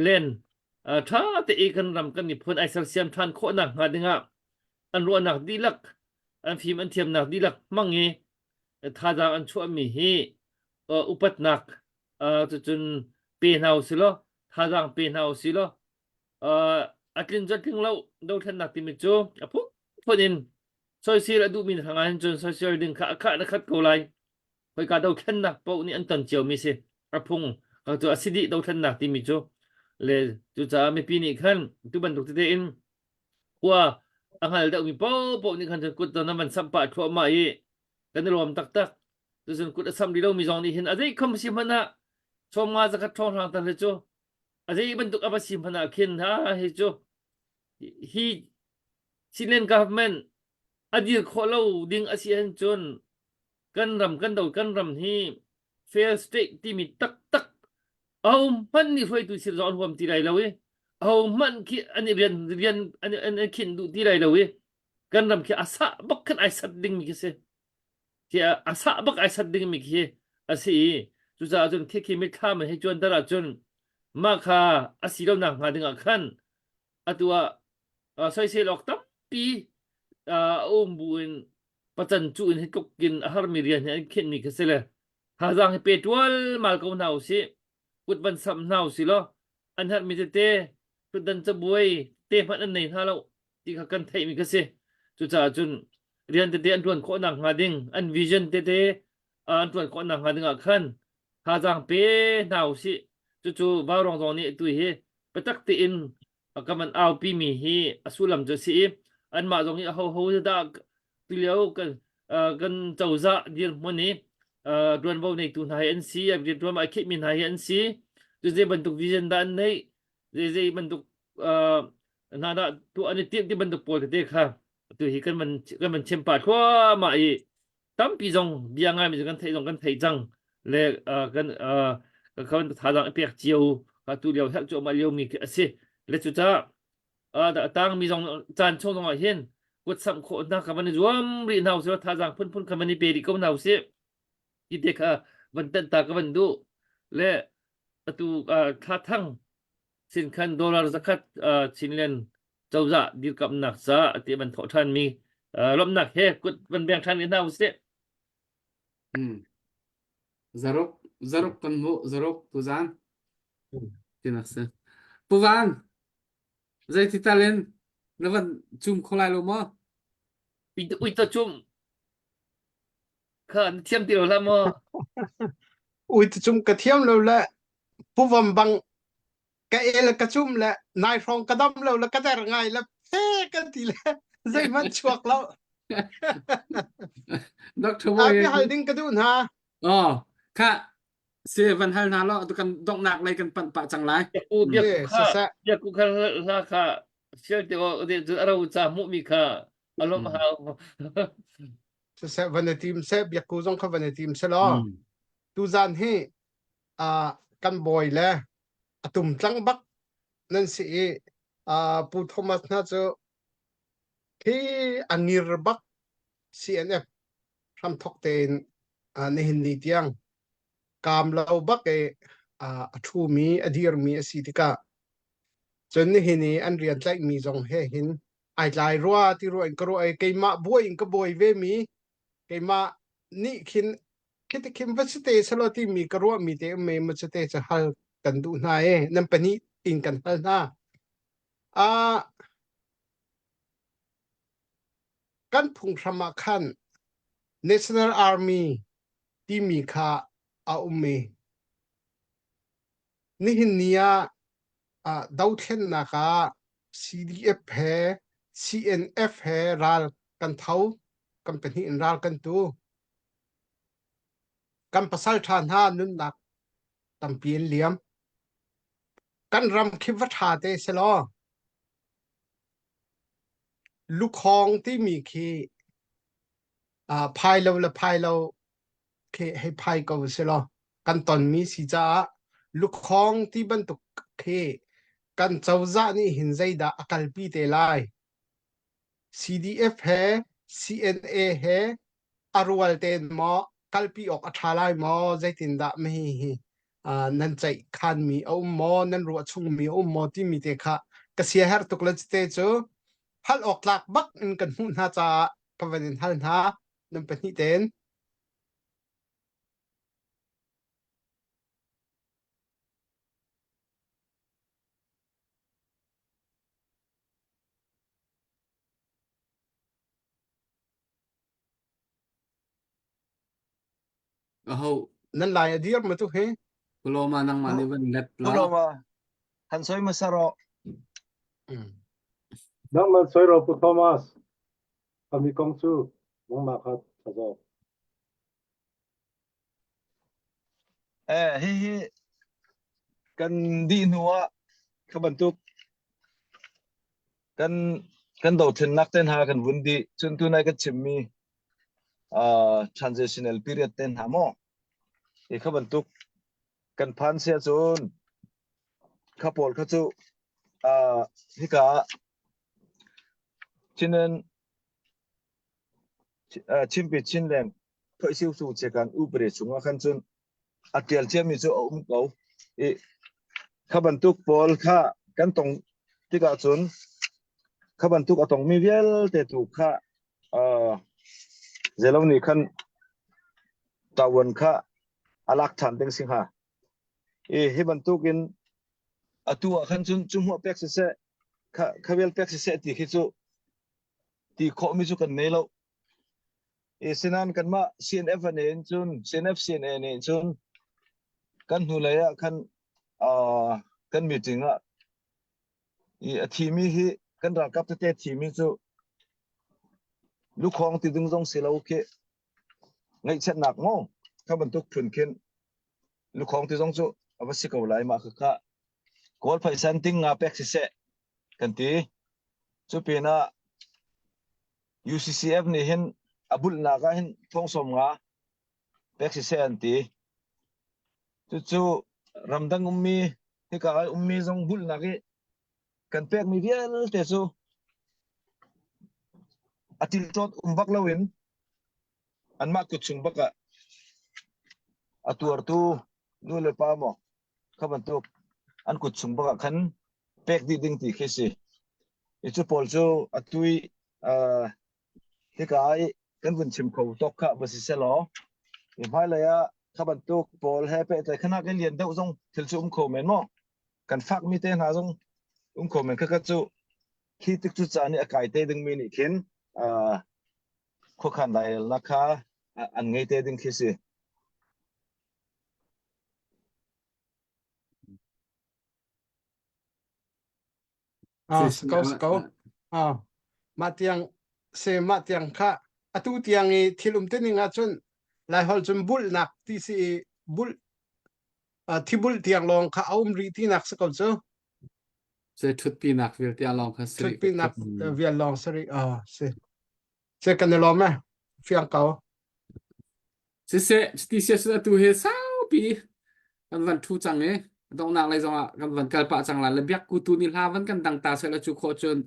len tha te e kan ram kan ni phun ai sal siam than kho nak nga dinga an ro nak dilak an phim an thiam nak dilak mangi tha da an chu mi hi upat nak chu chun pe nau silo tha dang pe nau silo atlin jating lo do than nak ti mi chu apu phonin social adu min hangan chun social ding kha kha na khat ko lai hoi ka do than nak po ni an tan chiao mi se apung ka tu asidi do than nak ti mi chu le chu cha mi pi ni khan tu ban duk te in qua angal da mi po ni khan kut to na man sampa thwa ma i kan rom tak tak tu sun kut asam di lo mi jong ni hin adai kham si mana chom nga za ka thong rang tan le chu adai ban duk aba si mana khin ha he chu hi Chilean government adir kholo ding asian chun kan ram hi fair state ti mi tak tak au man ni roi tu sir zon hom ti rai lo au man ki an rian an khin du ti rai lo kan ram ki asa bak kan ai sat ding mi ki se ki asa bak ai sat ding mi ki asi chu za chun ki mi kha ma he chon dara chun ma kha asi lo na nga ding a khan atua soi se lok tam pi buin patan chu in he kok kin har mi rian he khin mi ki se le ha jang he petrol mal ko nau si kut ban sam nau si lo an har mi te kut dan cha buai te phan an nei ha lo ti kha kan thei mi ka se chu cha chun rian te an tuan kho nak nga ding an vision te an tuan kho nak nga ding a khan ha jang pe nau si chu ba rong rong ni tu he patak te in akaman au pi mi hi asulam jo si an ma jong hi ho da tu leo kan chau za dir mo ni duan bo nei tu nai an si a dir duan ma khit min hai an si tu je ban tuk vision dan nei je ban tuk na da tu an ti ban tuk pol te kha tu hi kan man chem pa khwa ma i tam pi jong bia ngai mi kan thei jang le kan kan tha jang pek chiu ka tu leo hak cho ma leo mi ase le chu cha da tang mi jong chan chong ngoi hen kut sam kho na ka man zuam ri nau se tha jang phun ka man ni pe ri ko nau se ki de kha ban tan ta ka ban du le tu kha thang sin khan dollar zakat chin len chau za dir kap nak sa ti ban tho than mi lom nak he kut ban beng than ni nau se zarok kan mo zarok tu zan tinak se puvan zai ti talen navan chum kholai lo mo ui ta chum kha thiam ti lo la mo ui tu chum ka thiam lo la puvam bang ka el ka chum la nai phong ka dam lo la ka dar ngai la pe ka ti la zai man chuak lo Dr. ai Boy cái hai ding ka dun ha kha se van hal na lo tu kan dong nak lai kan pan pa chang lai u bia sa sa bia ku kha la kha sel te o de ra u cha mu mi kha alom ha sa van team se bia ku zong kha van team se lo tu zan he kan boy le atum tlang bak nan si pu thomas na cho khi angir bak cnf ram thok ten ne hin ni tiang kam lo bak e thu mi adir mi asitika chon ni hini an rian tlai mi jong he hin ai lai ruwa ti ro en kro ai keima buai in ka boi ve mi keima ni khin khit khim va ste salo ti mi ka ro mi te me ma chete cha hal kan du na e nam pani in kan hal na อ่ากันพุงสมัครขัน National Army ที่มีค่าอาอุเมนี่หินเนียดาวเทนนะคะ CDF แฮ CNF แฮรัลกันเท้ากันเป็นหินรัลกันตูกันภาษาทานหานุนนักตำเปียนเหลี่ยมกันรำคิดว่าชาเตสลอลูกคองที่มีคีพายเราละพายเราเคให้พายก็สลอกันตอนมีสิจ้าลูกคองที่บรรทุกเคกันเจ้าจ้านี่หินใจดาอากาศปีเตลัย CDF แฮ CNA แฮอารวลเตนหมอกัลปีออกอัฐาลายหมอใจตินดาไม่ฮีนั่นใจขันมีเอาหมอนั่นรัวชุงมีเอาหมอที่มีเตคะกเสียหรตุกเลจเตจูฮัลออกหลักบักอินกันหุ่นฮาจะกวันนี้ฮัลนะนั่นเป็นนิเตนนั่นลายเดียร์มาตุเฮ กุโลมานังมาในวันเล็บ ตุ ละ ลมาหันซอยมาสระ Nang man soiro pu Thomas kami kongsu nang makat sajo ฮิกันดีนัวขบันทุกกันกันดาวเทนนักเต้นหากันวุ่นดีจนตัวไหนก็ชิมมีtransitional period เต้นหาโมขบันทุกกันพันเสียจนข้าพอลข้าจูฮิกาชินันชิมปิดชินแรงเพื่อสิวสู่เจกันอุปเรชุงว่าขันจนอัดเดียลเทียมมีจูเขาข้าบรรทุกพอลข้ากันตรงที่กาจนข้าบรรทุกตรงมีเวลแต่ถูกข้าเจลานี่ขันตะวันข้าอลักฐานเต็งสิงหาให้บรรทุกินตัวขันจนจุ่มหัวเป็กเสะข้าเวลเป็กเสะที่คิดจูที่ข้อมีจูกันเนลสินันกันมา CNF เนี่ยจน CNF CNA เนี่ยจนกันหูเลยอะกันกันมีจริงอะทีมีที่กันรักกับแต่ทีมีจูลูกของที่ดึงตรงสิเราโอเคไงเช่นหนักมั้งข้าบรรทุกพื้นขึ้นลูกของที่ตรงจูเอาไปสิเกาไหลมาคือข้ากอลไฟซันติ้งงาเป็กเสะกันทีจูเป็นอะ UCCF นี่เห็นอาบุลนาก็เห็นท้องสมงาเป็กเสะอันทีจู่รำดังมีที่กามีทรงบุลนากีกันเป็กมีเดียลเตจูอาทิตย์จอดบักเลวินอันมากกุดชุงบักอะตัวตู้นู่นเลยป้าหมอข้าบรรทุกอันกุดชุงบักขันเป็กดีดิ้งตีเคสิจู่พอลจูอัตุยที่กายกันวุ่นชิมเขาตกข้าบริษัทล้อพายเลยอะข้าบรรทุกพอลให้ไปแต่ขณะกันเรียนเท่าทรงถึงจูเขาเหม็นมั้งกันฟักมีเต้นหาทรงเขาเหม็นก็จู่คิดตึกจุดจานี่อากาศเต้ดึงมีนี่เข็นข้อขันไหนราคาอันไงเต้ดึงเคสิสเกามาเตียงมาเตียงค่ะตูเตียงที่ลุมเต้นงาจนลายฮอลจนบุลนักที่สิบุลที่บุลเตียงลองค่ะเอารีที่นักสกอตเจอเสชุดปีนักเวลที่ลองคัส ชุด ริ ปีนักเวียนลองสริเสกันในลองไหมเฟียงเก่า เสที่เสียสุดตัวเฮสาวปีกันวันทูจังเอดอกนักเลยจังอ่ะกันวันกัลปะจังละเลยเบียกกูตูนี่ลาวันกันดังตาเสละจุโคจน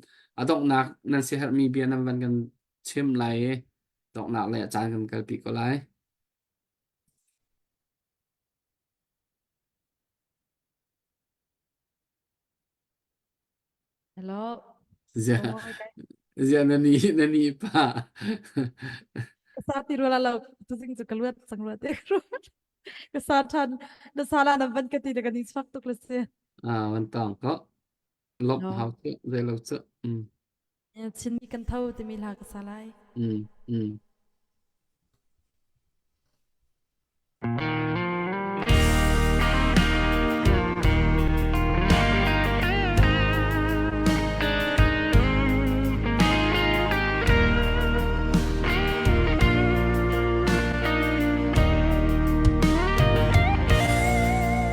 ดอกนักนั่นเสียมีเบียนันวันกันเชื่อมไหลดอกนักเลยอาจารย์กันกัลปีก็ไหล Hello. Dạ, Oh my God. dạ nani pa. Saat tiru lalu tu sing keluar kesatan dasala na ban kati daga nis fakto klase. Vantong ko. lop Lo. hao chu ze lo chu Chin mi kan thâu thì mi là cái salai. ừ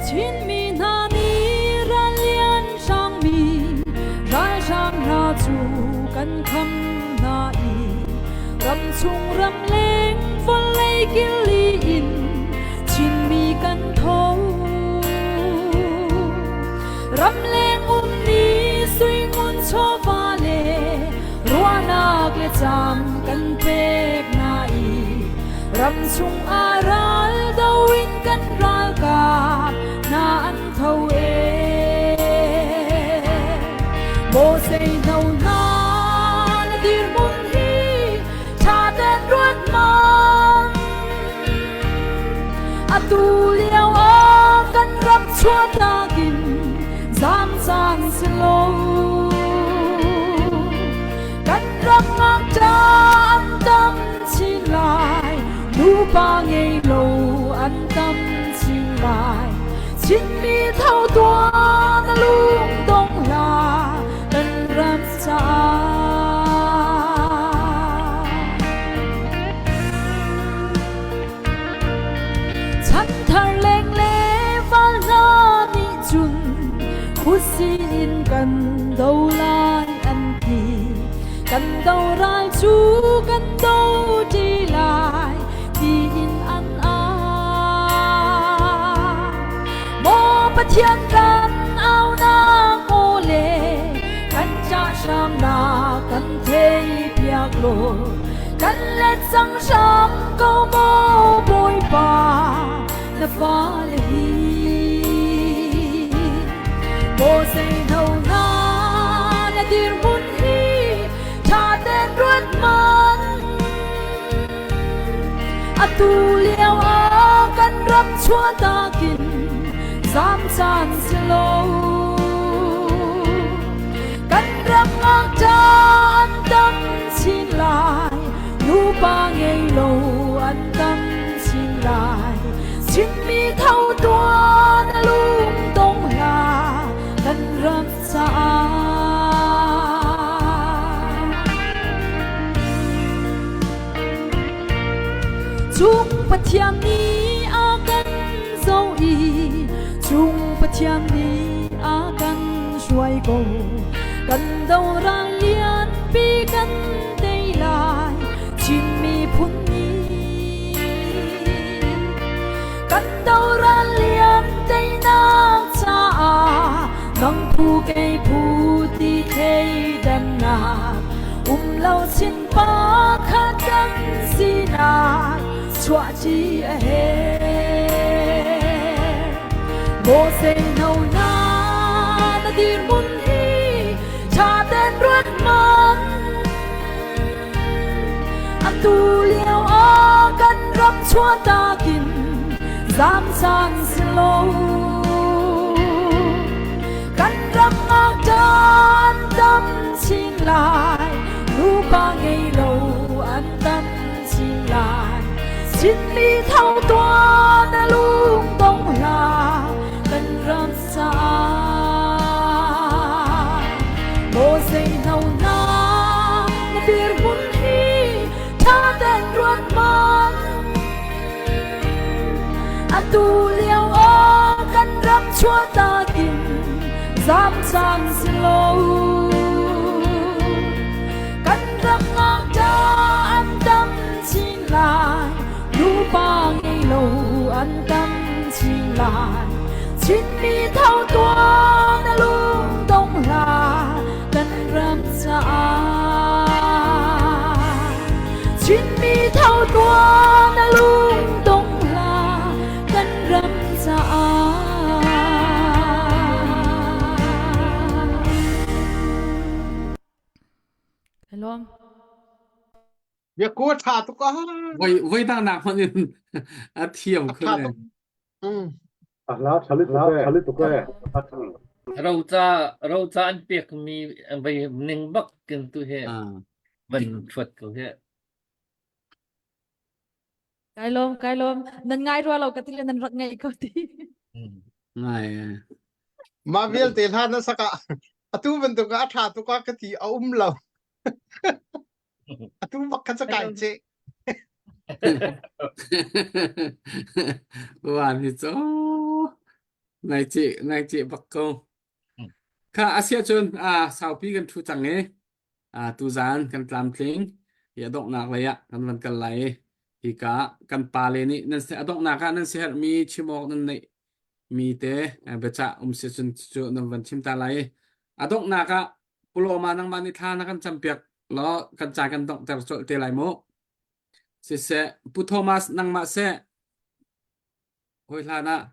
Chin mi na ni ran lian sang mi ran sang na chu kan kham na i ram chung ram leng vol lei kil li in chin mi kan thâu ram leng ni sui ngun cho va le ruana ke cham kan pek na i ram chung aral dawin kan ral ka na an thâu e bo sei nâu na na dir mun hi cha ten ruat man atu liao a kan ram chua ta kin zam san silo kan ram ngang cha an tâm chi lai nu ba ngei lo an tâm chi lai chin mi thâu tua na lung dong la kan ram cha chan thar leng le val na ni chun khusin kan do lai an ti kan do ral chu kan do ti lai ti in an a mo pa thian kan ao na o le kan cha sam na kan thei piak lo kan let sang sam ko mo boy pa na fa le hi bo sei no na na dir mun hi cha ten ruat man atu liao a kan ram chua ta kin zam san silo kan ram ngang cha an tâm xin lại nu ba ngei lo an tâm xin lại xin mi thâu tua na lung dong la kan ram sa chung pa thiam ni a kan zo i chung pa thiam ni a kan suai go kan do ra lian pi kan dei lai chin mi phun ni kan do ra lian dei na cha a nang pu ke pu ti thei dan na lâu xin pa khát đắng si na chua chi a he bo sei nâu na na dir mun hi cha ten ruat man an tu liao a kan ram chua ta kin zam san slo kan ram ngang tan tâm xin lại nu ba ngei lo an tâm xin lại xin mi thâu tua na lung dong la kan ram sa bo sei nâu na na bir mun hi cha ten ruat man atu liao o kan ram chua ta kin zam san silo kan ram ngang cha an tâm xin lại nu ba ngei lo an tâm xin lại xin mi thâu tua na lung dong la kan ram sa xin mi thâu tua na lung dong la kan ram sa hello việc cố thả tụi con với đang nặng hơn thiểm thả hơn này tụi 알라 잘리 또 그래. เราจะอันเปียกมีไปหนึ่งบักกันตัวเหตุ à บันชดตัวเหตุ cái lom nên ngay rồi lâu cái tiền nên rất ngay có tí này ma vial te tha na saka atu ban tu ka tha tu ka ka ti lo atu mak ka saka che hoàn thì chỗ này chị bạc câu cả Asia chun sau pi gần thu chẳng ấy tu gian gần làm tiếng ya động nạc lại gần vẫn cần lại thì cả gần pa lên ní nên sẽ động nạc nên sẽ mi chim mọc nên này mi te bây giờ sẽ chun chu nên vẫn chim ta lại động nạc pulo mà năng mani tha nó gần chăm biếc lo gần trái gần động ter chỗ te lại mô sẽ pu Thomas năng mà sẽ hồi là na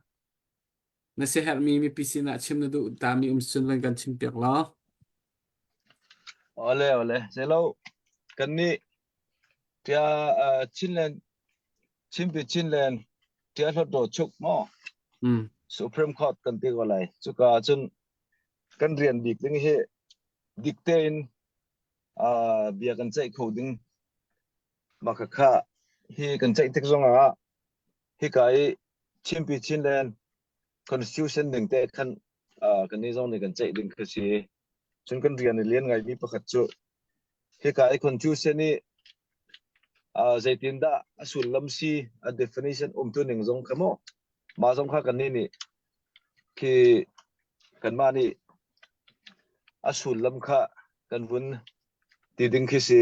na sẽ help mi piscina chim nó đủ ta mi xuân vẫn gần chim biếc lo ole selo kan ni tia chinlen chimpi chinlen tia lo do chuk mo Supreme Court kan ti ko lai chuka chun kan rian dik ding he dictain bia kan chai coding makakha hi kan chai tek zonga hi kai chimpi chinlen constitution ding te khan kan ni zong ni kan chai ding khasi chun kan rian lian ngai mi pakhat chu he kai constitution ni zaitin da asul lamsi a definition tu ning zong khamo ma zong kha kan ni ki kan ma ni asul lam kha kan vun ti ding khisi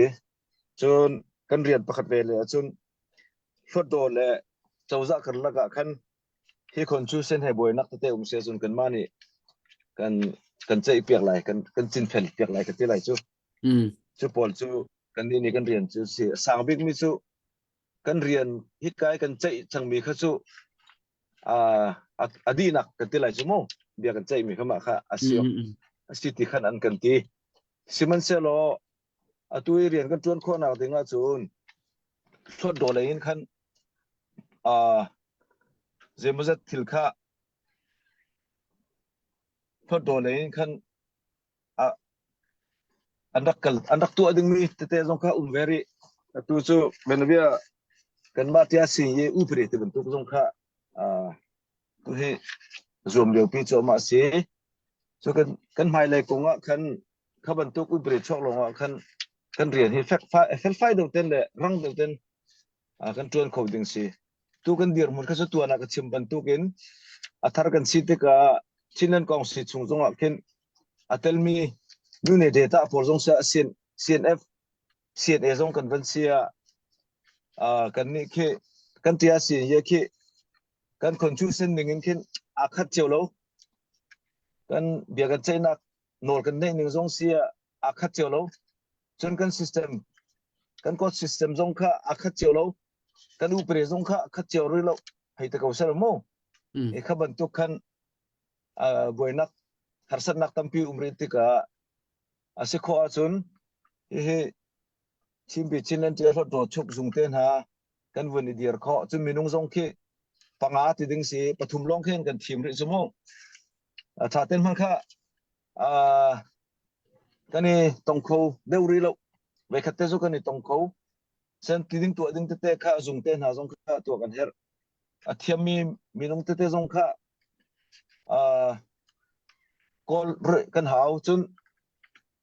chun kan rian pakhat ve le chun photo le chawza kan laka khan hi constitution he boy nak te se chun kan ma ni kan chei piak lai kan chin fel piak lai ka ti lai chu chu pol chu kan ni kan rian chu si sang big mi chu kan rian hit kai kan chei chang mi kha chu adinak kan ti lai chu mo bia kan chei mi khama kha asio asiti khan an kan ti siman se lo atui rian kan tuan kho na dinga chun thot do le in khan zemuzat thil kha thot do le in khan andak tu ading mi te zong kha veri tu chu benavia kan ma tia si ye upre te bentuk zong kha tu he zoom leo pi cho ma si so kan mai le konga khan kha bentuk upre chok longa kan rian hi fel fai do ten le rang do ten kan tuan coding si tu kan dir mun kha so tu ana ka chim bentukin athar kan si te ka chinan kong si chung zonga ken atelmi Nune data for zong sa CNF CNA zong convensia kan ni ke kan tia sin ye ke kan confusion ning kin akhat chelo kan bia kan chaina nor kan nei ning zong sia akhat chelo chon kan system kan code system zong kha akhat chelo kan upre zong kha akhat chelo lo hai ta ko sar mo e kha ban tu kan boinak harsan nak tampi umri tika ase kho achun he chimbi chinan te lo do chuk zung ten ha kan vuni dir kho chu minung zong ki panga ti ding si pathum long khen kan thim ri chumo tha ten man kha kani tongkho deuri lo ve khatte zo kani tongkho sen ti ding tu ding te kha zung ten ha zong kha tu kan her athiam mi minung te zong kha kol kan hau chun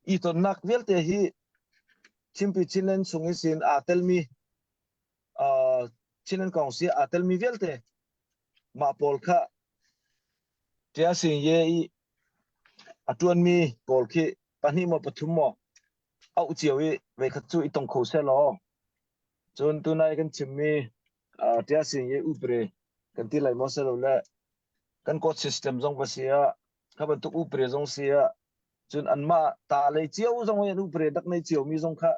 iton nak velte hi chimpi chilen sungi sin atelmi chilen kongsi atelmi velte ma polkha tia sin ye i atuan mi polki pani mo pathumo au chiwi ve khachu itong kho se lo chon tunai kan chimmi tia sin ye upre kan ti lai mo se lo la kan code system jong pasia khaban tu upre jong sia chun anma ta le chiu zong ye nu pre dak nei chiu mi zong kha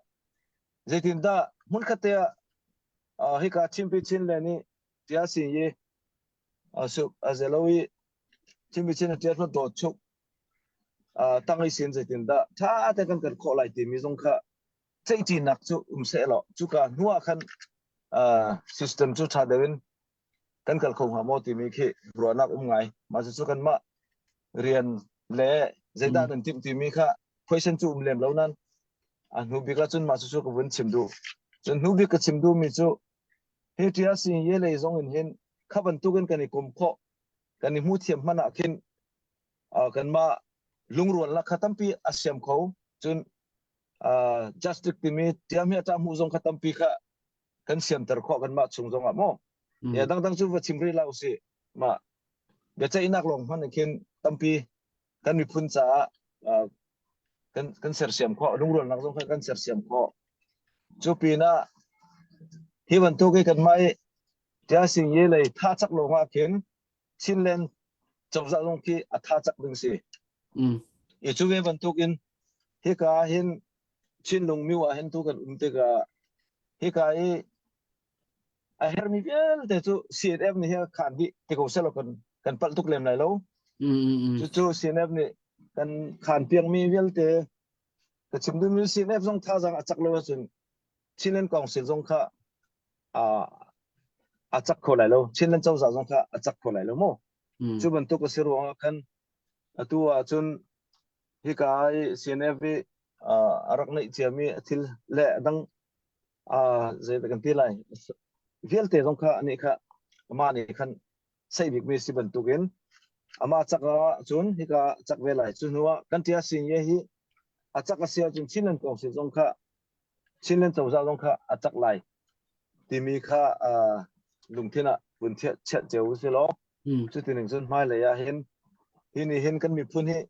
zaitin da mun khate hi ka chimpi chin le ni tia sin ye su azelowi chimpi chin tia lo do chuk tangai sin zaitin da tha ta kan kho lai ti mi zong kha chei chi nak chu se lo chu ka nuwa khan system chu tha dewin kan kal khong ha mo ti mi khi ro nak ngai ma chu kan ma rian le zeda dan tim timi kha question chu lem lo nan nu bi ka chun ma chu ko bun chimdu chun nu bi ka chimdu mi chu he tia si ye le zong in hin khaban tu kan ni kum kho kan ni mu thiam mana khin kan ma lungruan la khatam pi asyam kho chun justice timi tiam he ta mu zong khatam pi kha kan siam tar kho kan ma chung zong mo ya dang dang chu va chimri lau si ma be cha inak long han khin tampi kan mi phun cha kan ser siam kho lungruan lang zong kan ser siam kho chu pi na hi van to ke kan mai tia sing ye lei tha chak lo nga khin chin len chok za long ki a tha chak ding si e chu ve van to kin he ka hin chin long mi wa hen tu kan te ka he ka e a her mi vel te chu cnf ni he khan bi te ko selo kan pal tuk lem lai lo chu cnf ni kan khan piang mi vel te ka chim du mi cnf zong tha jang a chak lo chun chinlen council zong kha a chak kho lai lo chinlen chau za zong kha a chak kho lai lo mo chu ban to ko siru kan atu a chun hi ka cnf bi arak nei chiami thil le dang ze kan ti lai vel te zong kha ani kha ma ni khan sei bik mi si ban tu gen ama chaka chun hi ka chak ve lai chu nuwa kan tia sin ye hi a chaka sia chun chinlen ko se zong kha chinlen chau za zong kha a chak lai ti mi kha lung thina bun thia chat cheu se lo chu tin ning chun mai le ya hin kan mi phun hi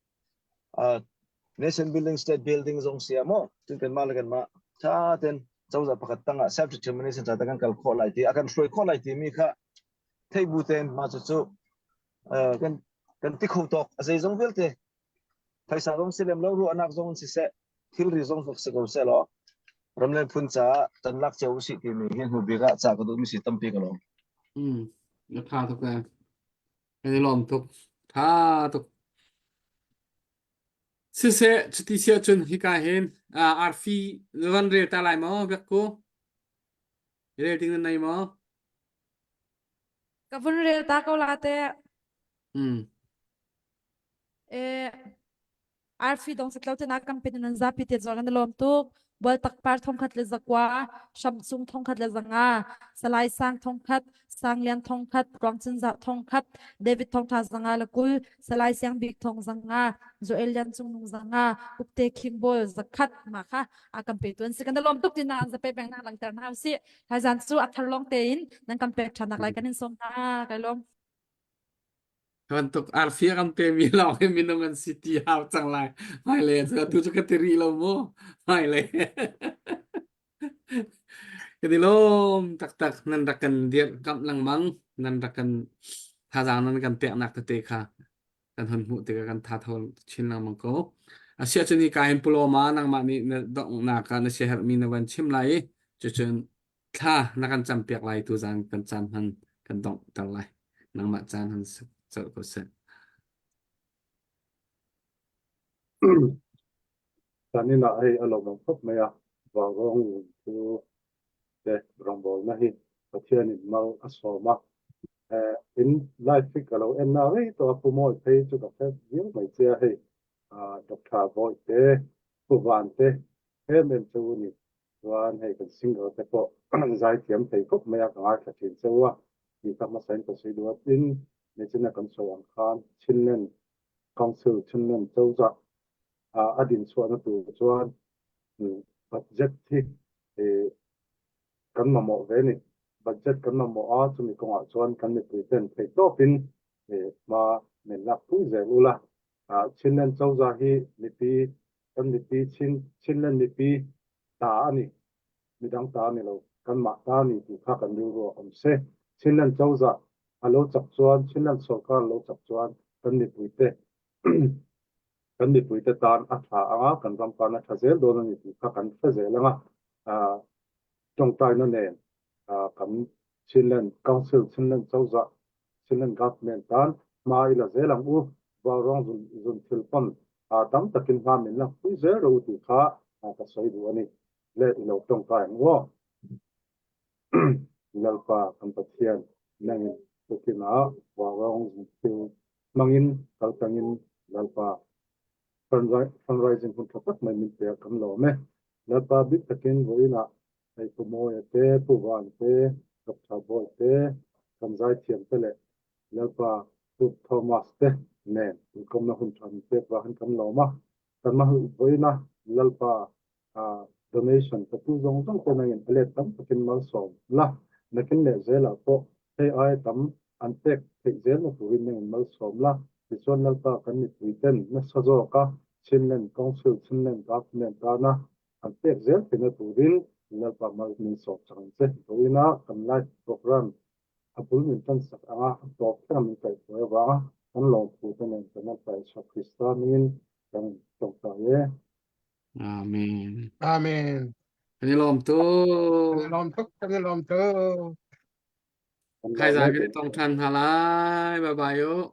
nation building state building zong sia mo tin kan ma le kan ma cha ten chau za pakhat tanga self determination cha ta kan kal kho lai ti akan hroi kho lai ti mi kha thei bu ten ma chu kan ti khu tok azai zong vel te phaisa zong silem lo ru anak zong si se thil ri zong fok se ko se lo ramlen phun cha tan lak cheu si ti mi hen hu bi ga cha ko du mi si tampi ka lo nó tha tục ra cái lòm tục tha tục sư sẽ chút tí xíu chân hi cái hen arfi văn rê ta lại mà biết cô rê tiếng này mà Kavun rel ta ko late arfi dong se tlaute na kam penan zapi te zolan lom tu bol tak par thong khat le zakwa shamsung thong khat le zanga salai sang thong khat sang lian thong khat rongchin za thong khat david thong tha zanga la kul salai siang big thong zanga zo elian chung nung zanga upte king bol zakhat ma kha akam pe tun second lom tuk tin na za pe bang na lang tar na si hazan su athar long te in nan kam pe thanak lai kanin som ta kai lom untuk arfi kan pe mi lau ke minungan city hau chang lai mai le so tu chu ka tiri lo mo mai le cái đi lom tak tak nan rakan dia kam lang mang nan rakan tha jang nan kan pe nak te kha kan hon mu te kan tha thol chin lang mang ko asia chuni ka hem pulo ma nang ma ni dong na ka na shehar mi na wan chim lai chu chun tha na kan cham pek lai tu jang kan chan han kan dong tal lai nang ma chan han so ko se tani na ai alo mang phop me ya wa rong tu de rong bol na hi pathian in mal asoma in life fik alo en na ri to pu mo pe chu ka phep yin mai chia he doctor boy te pu van te he men chu ni wan he kan single te po zai tiam te khop me ya ka ka tin chewa ni ka ma sen ko si do in ne china kan so ang khan chinlen council chinlen chau za adin chuan tu chuan budget thi kan ma mo ve ni budget kan ma mo a chu mi ko chuan kan ni present thei to pin ma men la pu ze ula chinlen chau za hi ni pi kan ni pi chinlen ni pi ta ani mi dang ta ni lo kan ma ta ni tu kha kan lu ro om se chinlen chau za alo chak chuan chinlen sarkar lo chak chuan kan ni pu te kan mi pui te tan a tha anga kan ram pan a thazel do ni tu kha kan thazel anga tong tai na ne kan chinlen council chinlen chawza chinlen government tan ma ila zelang u wa rong zun thil pon tam takin ha min la pui zel ro tu kha ka soi du ani le ilo tong tai ngo lalpa kan pathian nangin tukina wa rong zun thil mangin kaltangin lalpa fundraising hun thatak mai min pe kan lo me la pa bit takin voina ai kumo te puwan te kap tha bol te kan zai thiam te le la pa tu thomas te ne kom na hun than te wa han kan lo ma kan ma hu voina lalpa donation ta tu zong zong ko nangin ale tam takin mal som la nakin le zela po hey ai tam an tek thik zel na tuin nangin mal som la tichuan lalpa kan ni tuiten na sazo ka chinlen council chinlen government ta na an tek zel tina turin lalpa mal min som chang se toina kan live program apul min tan sak anga top ta min kai wa kan long pu ta nen kan pai sa krista min kan tong ta ye Amen. Amen. Anh lom tu. Kami lom tuk. kan Khai lo ra me cái te tông thân hà lai. Bye bye yo.